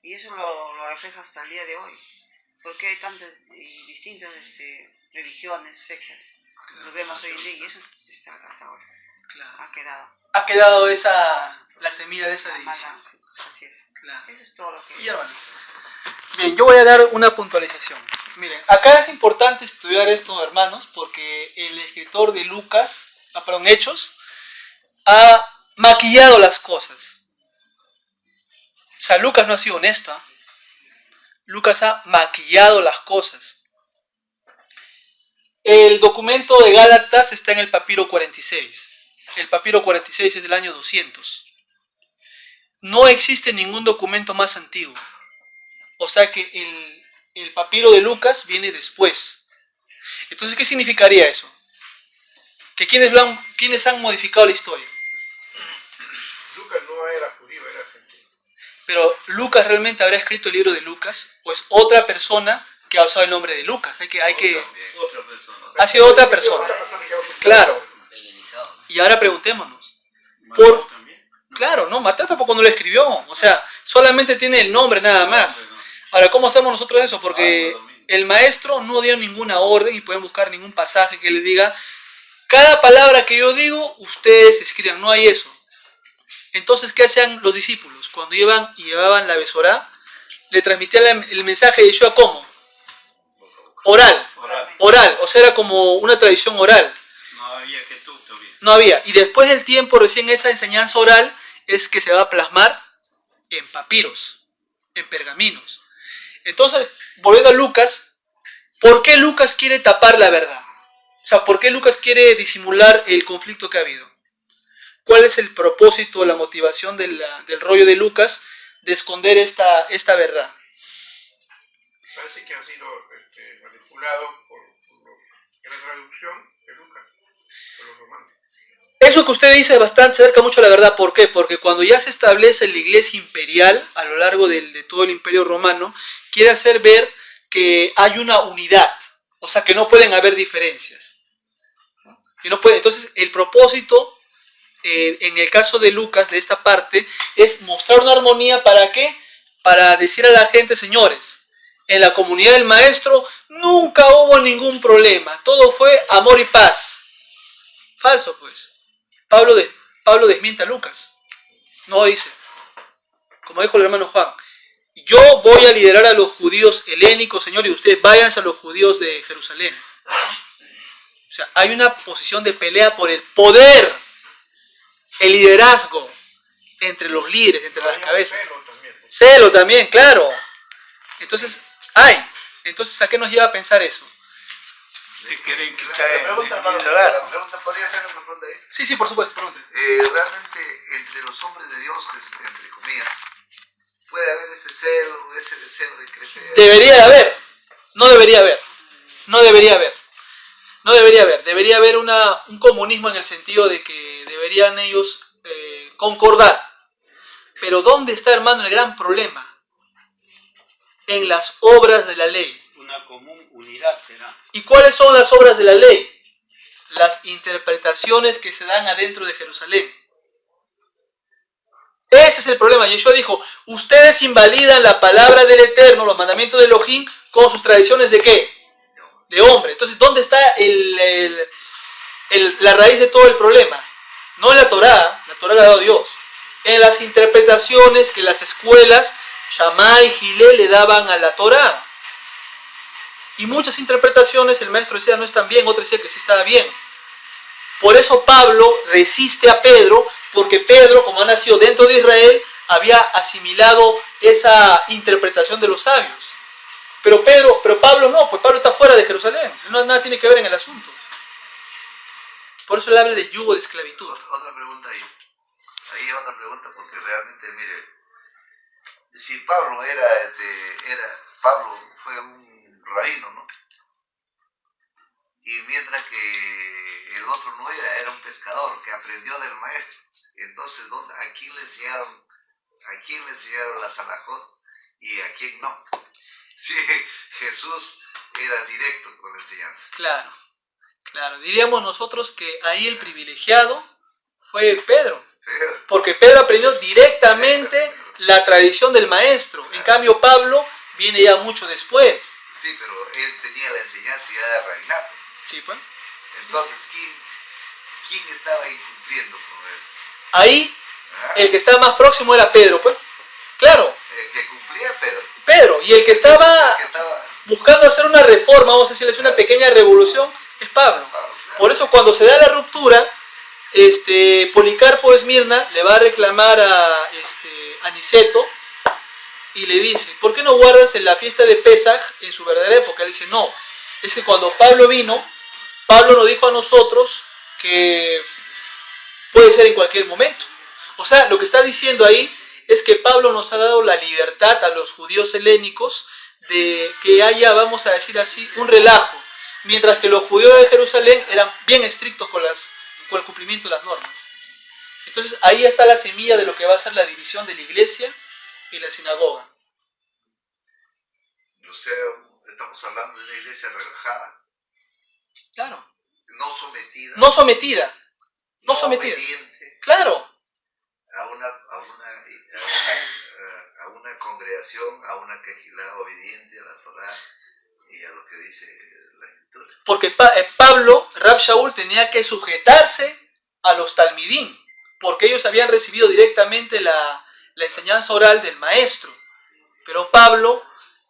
Y eso lo refleja hasta el día de hoy, porque hay tantas y distintas religiones, sectas, lo vemos hoy en día y eso está hasta ahora, Claro. ha quedado. Ha quedado la semilla de esa La división. mala, así es. Claro. Eso es todo lo que... Y hermano. Bien, yo voy a dar una puntualización. Miren, acá es importante estudiar esto, hermanos, porque el escritor de Lucas, perdón, Hechos, ha maquillado las cosas. O sea, Lucas no ha sido honesto. Lucas ha maquillado las cosas. El documento de Gálatas está en el papiro 46. El papiro 46 es del año 200. No existe ningún documento más antiguo. O sea que el papiro de Lucas viene después. Entonces, ¿qué significaría eso? Que quienes han modificado la historia. Lucas no era judío, era argentino. Pero ¿Lucas realmente habrá escrito el libro de Lucas? ¿O es otra persona que ha usado el nombre de Lucas? Otra persona. Ha sido otra persona. Claro. Helenizado, ¿no? Y ahora preguntémonos. Mateo también. Claro, no, Mateo tampoco no lo escribió. O sea, solamente tiene el nombre nada más. No, Ahora, ¿cómo hacemos nosotros eso? Porque el maestro no dio ninguna orden y pueden buscar ningún pasaje que le diga cada palabra que yo digo, ustedes escriban. No hay eso. Entonces, ¿qué hacían los discípulos? Cuando iban y llevaban la Besorá, le transmitían el mensaje de Yeshua ¿cómo? Oral. Oral. O sea, era como una tradición oral. No había que tú todavía. No había. Y después del tiempo, recién esa enseñanza oral es que se va a plasmar en papiros, en pergaminos. Entonces, volviendo a Lucas, ¿por qué Lucas quiere tapar la verdad? O sea, ¿por qué Lucas quiere disimular el conflicto que ha habido? ¿Cuál es el propósito, la motivación del rollo de Lucas de esconder esta verdad? Parece que ha sido manipulado por la traducción de Lucas, por los romanos. Eso que usted dice se acerca mucho a la verdad. ¿Por qué? Porque cuando ya se establece la iglesia imperial a lo largo de todo el imperio romano, quiere hacer ver que hay una unidad, o sea que no pueden haber diferencias. Entonces el propósito, en el caso de Lucas, de esta parte, es mostrar una armonía. ¿Para qué? Para decir a la gente, señores, en la comunidad del maestro nunca hubo ningún problema, todo fue amor y paz. Falso, pues. Pablo desmiente a Lucas. No dice, como dijo el hermano Juan, yo voy a liderar a los judíos helénicos, Señor, y ustedes váyanse a los judíos de Jerusalén. O sea, hay una posición de pelea por el poder, el liderazgo entre los líderes, entre las cabezas. Celo también, claro. Entonces, ¿a qué nos lleva a pensar eso? Se quieren quitar La pregunta, hermano, el radar. la pregunta, ¿podría hacer una pregunta ahí? Sí, por supuesto, pregunte. Realmente, entre los hombres de Dios, entre comillas, puede haber ese celo, ese deseo de crecer. Debería de haber. No debería haber. No debería haber. No debería haber. Debería haber un comunismo en el sentido de que deberían ellos concordar. Pero ¿dónde está, hermano, el gran problema? En las obras de la ley. Una común unidad será. ¿Y cuáles son las obras de la ley? Las interpretaciones que se dan adentro de Jerusalén. Ese es el problema. Yeshua dijo, ustedes invalidan la palabra del Eterno, los mandamientos de Elohim, con sus tradiciones ¿de qué? De hombre. Entonces, ¿dónde está la raíz de todo el problema? No en la Torá la ha dado Dios. En las interpretaciones que las escuelas Shammai y Gilel le daban a la Torá. Y muchas interpretaciones el maestro decía no están bien, otro decía que sí estaba bien. Por eso Pablo resiste a Pedro, porque Pedro, como ha nacido dentro de Israel, había asimilado esa interpretación de los sabios. Pero Pablo no, pues Pablo está fuera de Jerusalén, nada tiene que ver en el asunto. Por eso él habla de yugo de esclavitud. Otra pregunta ahí. Ahí otra pregunta, porque realmente, mire, si Pablo Pablo fue un rabino, ¿no? Y mientras que el otro no era un pescador que aprendió del maestro. Entonces, ¿a quién le enseñaron las alajot y a quién no? Si Jesús era directo con la enseñanza. Claro, claro. Diríamos nosotros que ahí el privilegiado fue Pedro. Pero, Porque Pedro aprendió directamente la tradición del maestro. En cambio, Pablo viene ya mucho después. sí, pero él tenía la enseñanza ya de arraigado. Sí, pues. Entonces, ¿quién estaba incumpliendo con él? Ahí, ¿Ah? el que estaba más próximo era Pedro, pues. Claro, El que cumplía, Pedro. Pedro. Y el que estaba El que estaba... buscando hacer una reforma, vamos a decirles una pequeña revolución, es Pablo. Por eso cuando se da la ruptura, Policarpo de Esmirna le va a reclamar a Aniceto y le dice, ¿por qué no guardas en la fiesta de Pesaj en su verdadera época? Él dice, no, es que cuando Pablo vino, Pablo nos dijo a nosotros que puede ser en cualquier momento. O sea, lo que está diciendo ahí es que Pablo nos ha dado la libertad a los judíos helénicos de que haya, vamos a decir así, un relajo, mientras que los judíos de Jerusalén eran bien estrictos con el cumplimiento de las normas. Entonces ahí está la semilla de lo que va a ser la división de la iglesia y la sinagoga. O sea, estamos hablando de una iglesia relajada, Claro. no sometida, No sometida. No sometida. obediente Claro. a una congregación, a una quejilá obediente a la Torá y a lo que dice la Escritura. Porque Pablo, Rab Shaul, tenía que sujetarse a los talmidín, porque ellos habían recibido directamente la enseñanza oral del maestro. Pero Pablo,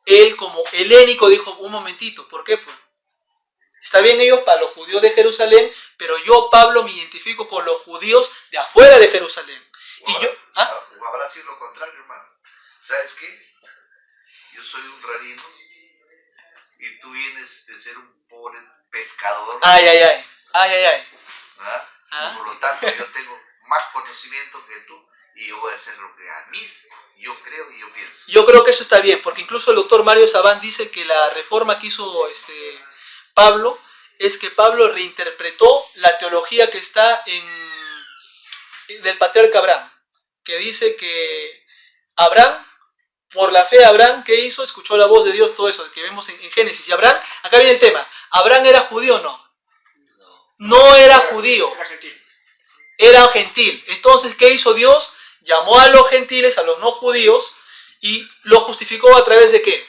él como helénico, dijo, un momentito, ¿por qué? Pues está bien ellos para los judíos de Jerusalén, pero yo, Pablo, me identifico con los judíos de afuera de Jerusalén. O habrá sido lo contrario, hermano. ¿Sabes qué? Yo soy un rabino y tú vienes de ser un pobre pescador. Ay, ay, ay. Ay, ay, ay. ¿Ah? Ah. Por lo tanto, yo tengo más conocimiento que tú y yo voy a hacer lo que a mí yo creo y yo pienso. Yo creo que eso está bien, porque incluso el doctor Mario Sabán dice que la reforma que hizo Pablo es que Pablo reinterpretó la teología que está del patriarca Abraham, que dice que Abraham, por la fe de Abraham, ¿qué hizo? Escuchó la voz de Dios, todo eso que vemos en Génesis. Y Abraham, acá viene el tema, ¿Abraham era judío o no? No era judío, Era gentil. era gentil. Entonces, ¿qué hizo Dios? Llamó a los gentiles, a los no judíos, y lo justificó a través de ¿qué?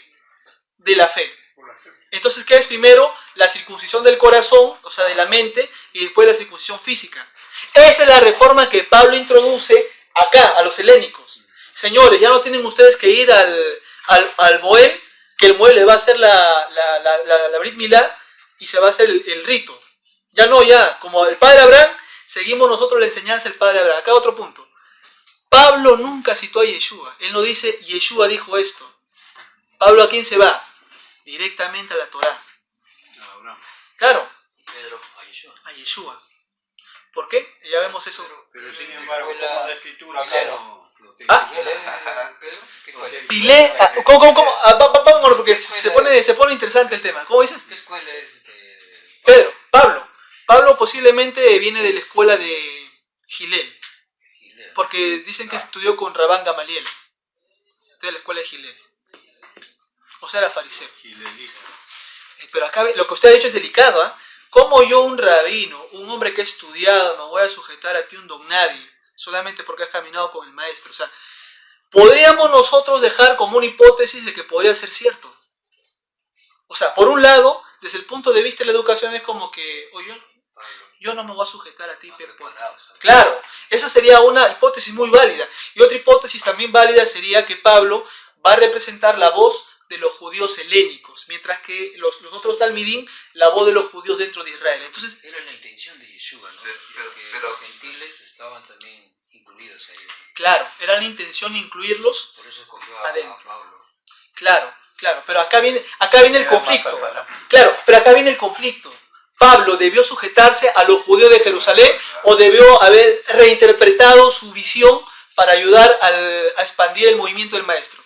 De la fe. Por la fe. Entonces, ¿qué es primero? La circuncisión del corazón, o sea, de la mente, y después la circuncisión física. Esa es la reforma que Pablo introduce acá, a los helénicos. Señores, ya no tienen ustedes que ir al Moel, que el Moel le va a hacer la Brit Milá y se va a hacer el rito. Ya no, ya, como el padre Abraham, seguimos nosotros la enseñanza del padre Abraham. Acá otro punto. Pablo nunca citó a Yeshua. Él no dice, Yeshua dijo esto. Pablo, ¿a quién se va? Directamente a la Torá. Claro, Pedro, a Yeshua. a Yeshua. ¿Por qué? Ya vemos eso. Pero sin embargo, Escuela como la escritura acá Hilera. no te Ah. dice. Pedro, ¿qué escuela? Pilé, ¿cómo? Vámonos porque se pone interesante el tema. ¿Cómo dices? ¿Qué escuela es? Pedro, Pablo. Pablo posiblemente viene de la escuela de Gilel, Hilera. porque dicen que estudió con Rabán Gamaliel. De la escuela de Gilel. O sea, era fariseo. Pero acá lo que usted ha dicho es delicado, ¿ah? ¿Cómo yo, un rabino, un hombre que ha estudiado, me voy a sujetar a ti, un don nadie, solamente porque has caminado con el maestro? O sea, podríamos nosotros dejar como una hipótesis de que podría ser cierto. O sea, por un lado, desde el punto de vista de la educación es como que, oye, yo no me voy a sujetar a ti, Pepe. Claro, esa sería una hipótesis muy válida. Y otra hipótesis también válida sería que Pablo va a representar la voz de los judíos helénicos, mientras que los otros talmidín, la voz de los judíos dentro de Israel. Entonces, Era la intención de Yeshua, ¿no? Que pero- los gentiles estaban también incluidos ahí. claro, era la intención incluirlos. Por eso escogió Adentro. a Pablo. Claro, pero acá viene el conflicto. Para- Claro, pero acá viene el conflicto. ¿Pablo debió sujetarse a los judíos de Jerusalén o debió haber reinterpretado su visión para ayudar a expandir el movimiento del maestro?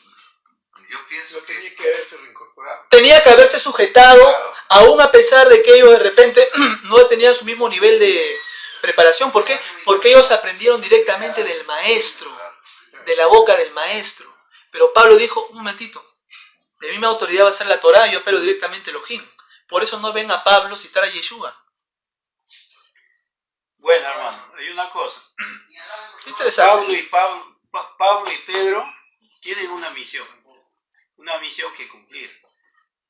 Yo pienso Eso que tenía que haberse reincorporado. Tenía que haberse sujetado, Claro. aún a pesar de que ellos de repente no tenían su mismo nivel de preparación. ¿Por qué? Porque ellos aprendieron directamente del maestro, de la boca del maestro. Pero Pablo dijo, un momentito, de misma autoridad va a ser la Torá, yo apelo directamente a Elohim. Por eso no ven a Pablo citar a Yeshua. Bueno, hermano, hay una cosa. Qué interesante. Pablo y Pedro tienen una misión que cumplir.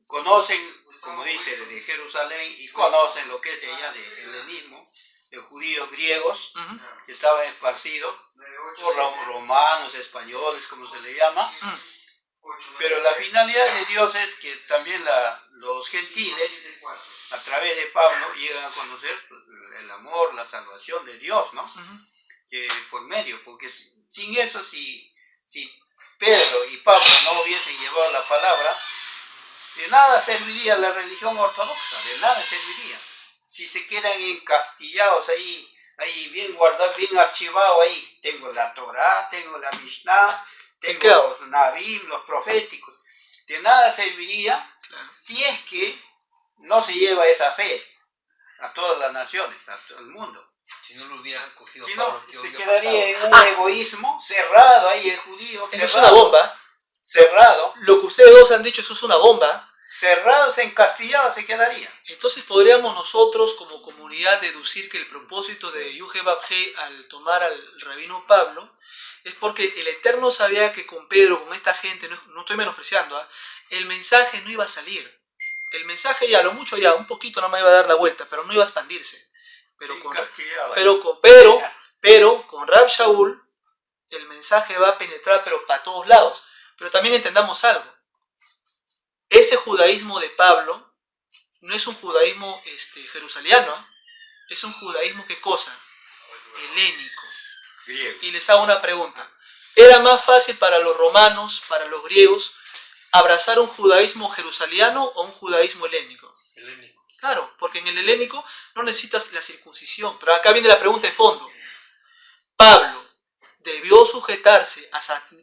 Conocen, como dice, de Jerusalén y conocen lo que es de allá de helenismo, de judíos griegos que estaban esparcidos por romanos, españoles, como se le llama. Pero la finalidad de Dios es que también los gentiles, a través de Pablo, llegan a conocer el amor, la salvación de Dios, ¿no? Que por medio, porque sin eso, si Pedro y Pablo no hubiesen llevado la palabra, de nada serviría la religión ortodoxa, de nada serviría. Si se quedan encastillados ahí bien guardados, bien archivados ahí, tengo la Torá, tengo la Mishnah, tengo los Nabim, los proféticos, de nada serviría si es que no se lleva esa fe a todas las naciones, a todo el mundo. Si no lo hubiera cogido Si Pablo, no, ¿qué se hubiera quedaría pasado? en un egoísmo cerrado ahí el judío. Eso es una bomba. Cerrado. Lo que ustedes dos han dicho, eso es una bomba. Cerrados, encastillados se quedaría. Entonces podríamos nosotros como comunidad deducir que el propósito de Yuhe Babje al tomar al rabino Pablo es porque el Eterno sabía que con Pedro, con esta gente, no estoy menospreciando, el mensaje no iba a salir. El mensaje ya, lo mucho ya, un poquito no me iba a dar la vuelta, pero no iba a expandirse. Pero con Rab Shaul el mensaje va a penetrar pero para todos lados. Pero también entendamos algo. Ese judaísmo de Pablo no es un judaísmo jerusaliano, es un judaísmo, ¿qué cosa? Helénico. Y les hago una pregunta. ¿Era más fácil para los romanos, para los griegos, abrazar un judaísmo jerusaliano o un judaísmo helénico? Helénico. Claro, porque en el helénico no necesitas la circuncisión. Pero acá viene la pregunta de fondo. ¿Pablo debió sujetarse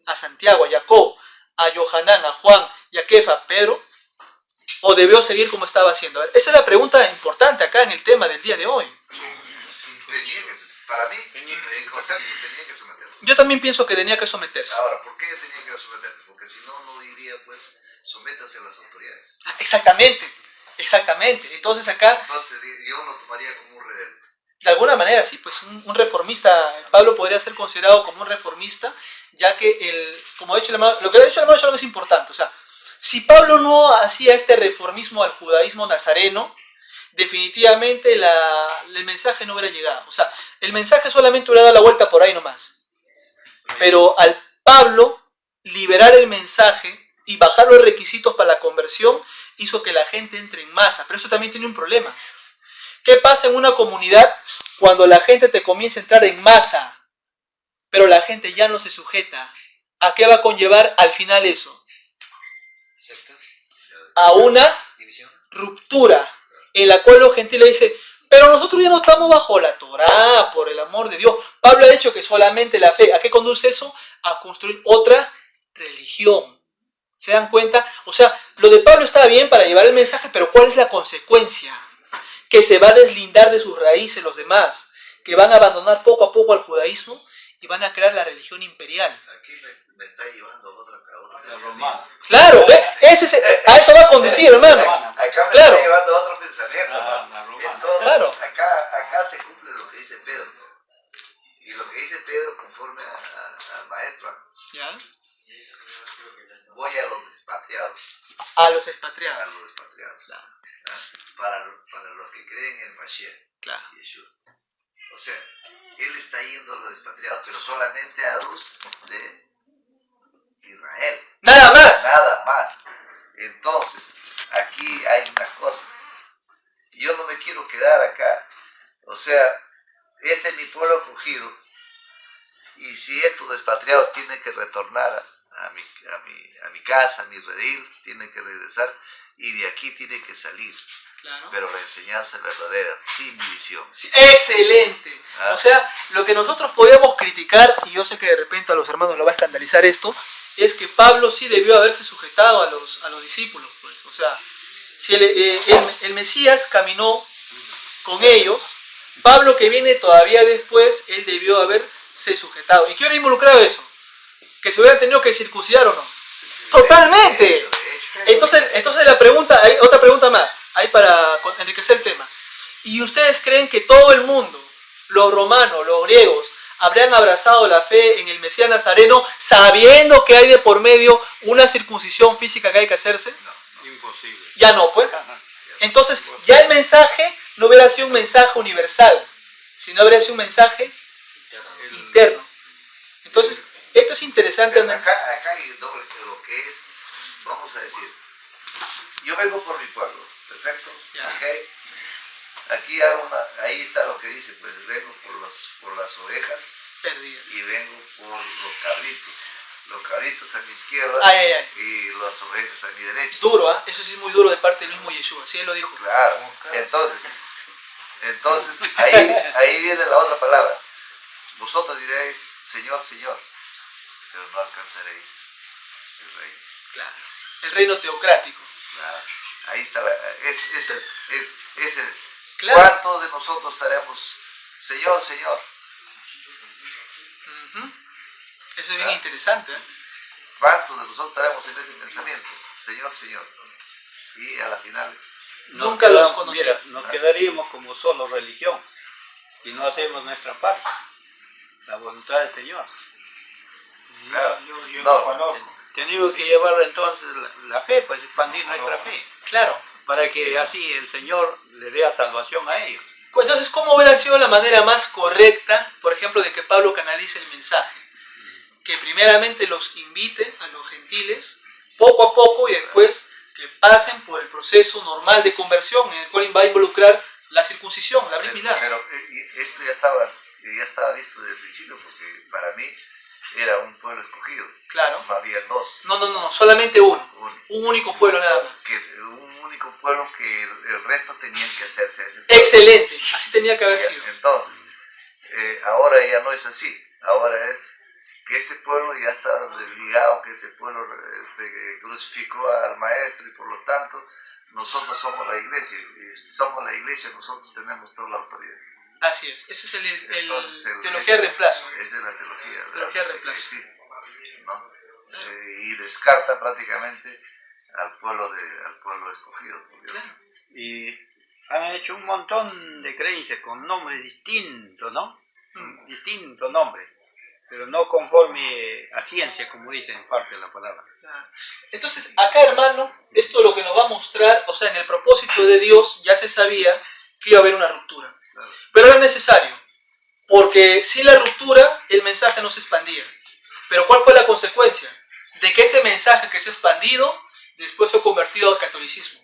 a Santiago, a Jacob, a Yohanan, a Juan y a Kefa, a Pedro? ¿O debió seguir como estaba haciendo? A ver, esa es la pregunta importante acá en el tema del día de hoy. Para mí, en concepto, tenía que someterse. Yo también pienso que tenía que someterse. Ahora, ¿por qué tenía que someterse? Porque si no, no diría, pues, sométase a las autoridades. Exactamente. Entonces acá, Entonces, yo lo tomaría como un rebelde. de alguna manera, sí, pues un reformista, Pablo podría ser considerado como un reformista, ya que, como ha dicho el hermano, lo que ha dicho el hermano es algo que es importante. O sea, si Pablo no hacía este reformismo al judaísmo nazareno, definitivamente el mensaje no hubiera llegado. O sea, el mensaje solamente hubiera dado la vuelta por ahí nomás. Pero al Pablo liberar el mensaje y bajar los requisitos para la conversión, hizo que la gente entre en masa. Pero eso también tiene un problema. ¿Qué pasa en una comunidad cuando la gente te comienza a entrar en masa, pero la gente ya no se sujeta? ¿A qué va a conllevar al final eso? ¿Sectas? A una ¿División? ruptura, en la cual los gentiles dicen, pero nosotros ya no estamos bajo la Torá, por el amor de Dios. Pablo ha dicho que solamente la fe. ¿A qué conduce eso? A construir otra religión. ¿Se dan cuenta? O sea, lo de Pablo está bien para llevar el mensaje, pero ¿cuál es la consecuencia? Que se va a deslindar de sus raíces los demás, que van a abandonar poco a poco al judaísmo y van a crear la religión imperial. Aquí me está llevando a otra La romana. Claro, ¿ve? A eso va a conducir, hermano. Acá me Claro. está llevando a otro pensamiento. La romana. Entonces, Claro. acá se cumple lo que dice Pedro. Y lo que dice Pedro, conforme al maestro, ¿Ya? voy a los expatriados. A los A expatriados. los expatriados. Claro. Para los que creen en Mashiach, Claro. Yeshua. O sea, él está yendo a los expatriados, pero solamente a los de Israel. Nada más. Nada más. Entonces, aquí hay una cosa. Yo no me quiero quedar acá. O sea, este es mi pueblo acogido. Y si estos expatriados tienen que retornar a mi casa, a mi redil, tienen que regresar. Y de aquí tienen que salir. Claro. Pero la enseñanza verdadera, sin división. Sí, excelente. O sea, lo que nosotros podíamos criticar, y yo sé que de repente a los hermanos lo va a escandalizar esto, es que Pablo sí debió haberse sujetado a los discípulos. Pues. O sea, si el Mesías caminó con ellos, Pablo que viene todavía después, él debió haberse sujetado. ¿Y qué hubiera involucrado eso? ¿Que se hubieran tenido que circuncidar o no? Totalmente. Entonces la pregunta, hay otra pregunta más, ahí para enriquecer el tema. ¿Y ustedes creen que todo el mundo, los romanos, los griegos, habrían abrazado la fe en el Mesías Nazareno sabiendo que hay de por medio una circuncisión física que hay que hacerse? Imposible. Ya no, pues. Entonces, ya el mensaje no hubiera sido un mensaje universal, sino habría sido un mensaje interno. Entonces, esto es interesante. ¿No? Acá hay doble lo que es, vamos a decir, yo vengo por mi pueblo, perfecto, Ya. ¿ok? Aquí ahí está lo que dice, pues vengo por las ovejas Perdidas. y vengo por los cabritos a mi izquierda Ay. y las ovejas a mi derecha. Duro, ¿ah? Eso sí es muy duro de parte del mismo Yeshua, sí, él lo dijo. Claro, entonces ahí viene la otra palabra. Vosotros diréis, Señor, Señor, pero no alcanzaréis el reino. Claro. El reino teocrático. Claro. Ahí está, Claro. ¿cuántos de nosotros estaremos, Señor, Señor? Ujú. Eso es bien interesante, ¿eh? ¿Cuántos de nosotros estaremos en ese pensamiento? Señor, Señor. Y a la final, Nunca los conocí. Mira, nos quedaríamos como solo religión y no hacemos nuestra parte, la voluntad del Señor. claro, Yo no, conozco. Tenemos que llevar entonces la fe, pues expandir nuestra fe, Claro. para que así el Señor le dé salvación a ellos. Entonces, ¿cómo hubiera sido la manera más correcta, por ejemplo, de que Pablo canalice el mensaje? Que primeramente los invite a los gentiles, poco a poco, y después que pasen por el proceso normal de conversión, en el cual va a involucrar la circuncisión, la brit milá. pero esto ya estaba visto desde el principio, porque para mí era un pueblo escogido. Claro. No había dos. No, solamente uno. Un único pueblo nada más. Un único pueblo que el resto tenían que hacerse ese pueblo. Excelente, así tenía que haber sido. Entonces, ahora ya no es así. Ahora es que ese pueblo ya está desligado, que ese pueblo crucificó al maestro y por lo tanto nosotros somos la iglesia. Y somos la iglesia, nosotros tenemos toda la autoridad. Así es, ese es Entonces, teología de reemplazo. Esa es la teología. Teología de que reemplazo. existe, ¿no? Y descarta prácticamente al pueblo escogido por Dios. Claro. Y han hecho un montón de creencias con nombres distintos, ¿no? Distinto nombre, pero no conforme a ciencia, como dice en parte de la palabra. Entonces, acá, hermano, esto es lo que nos va a mostrar, o sea, en el propósito de Dios ya se sabía que iba a haber una ruptura. Pero era necesario, porque sin la ruptura el mensaje no se expandía. Pero ¿cuál fue la consecuencia? De que ese mensaje que se ha expandido después fue convertido al catolicismo.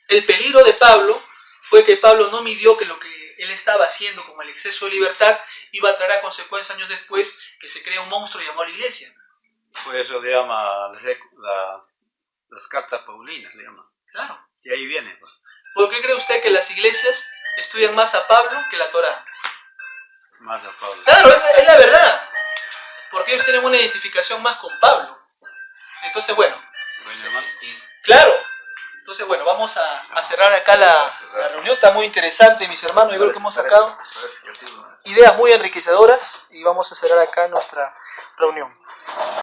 El peligro de Pablo fue que Pablo no midió que lo que él estaba haciendo con el exceso de libertad iba a traer a consecuencia años después que se crea un monstruo llamado la iglesia. Por eso le llama las cartas paulinas, le llama. Claro. Y ahí viene. Pues. ¿Por qué cree usted que las iglesias estudian más a Pablo que la Torá? Más a Pablo. Claro, es la verdad. Porque ellos tienen una identificación más con Pablo. Entonces, bueno. Bueno, hermano. Claro. Entonces, bueno, vamos a cerrar acá la reunión. Está muy interesante, mis hermanos. Yo creo que hemos sacado Parece que ha sido una... ideas muy enriquecedoras y vamos a cerrar acá nuestra reunión.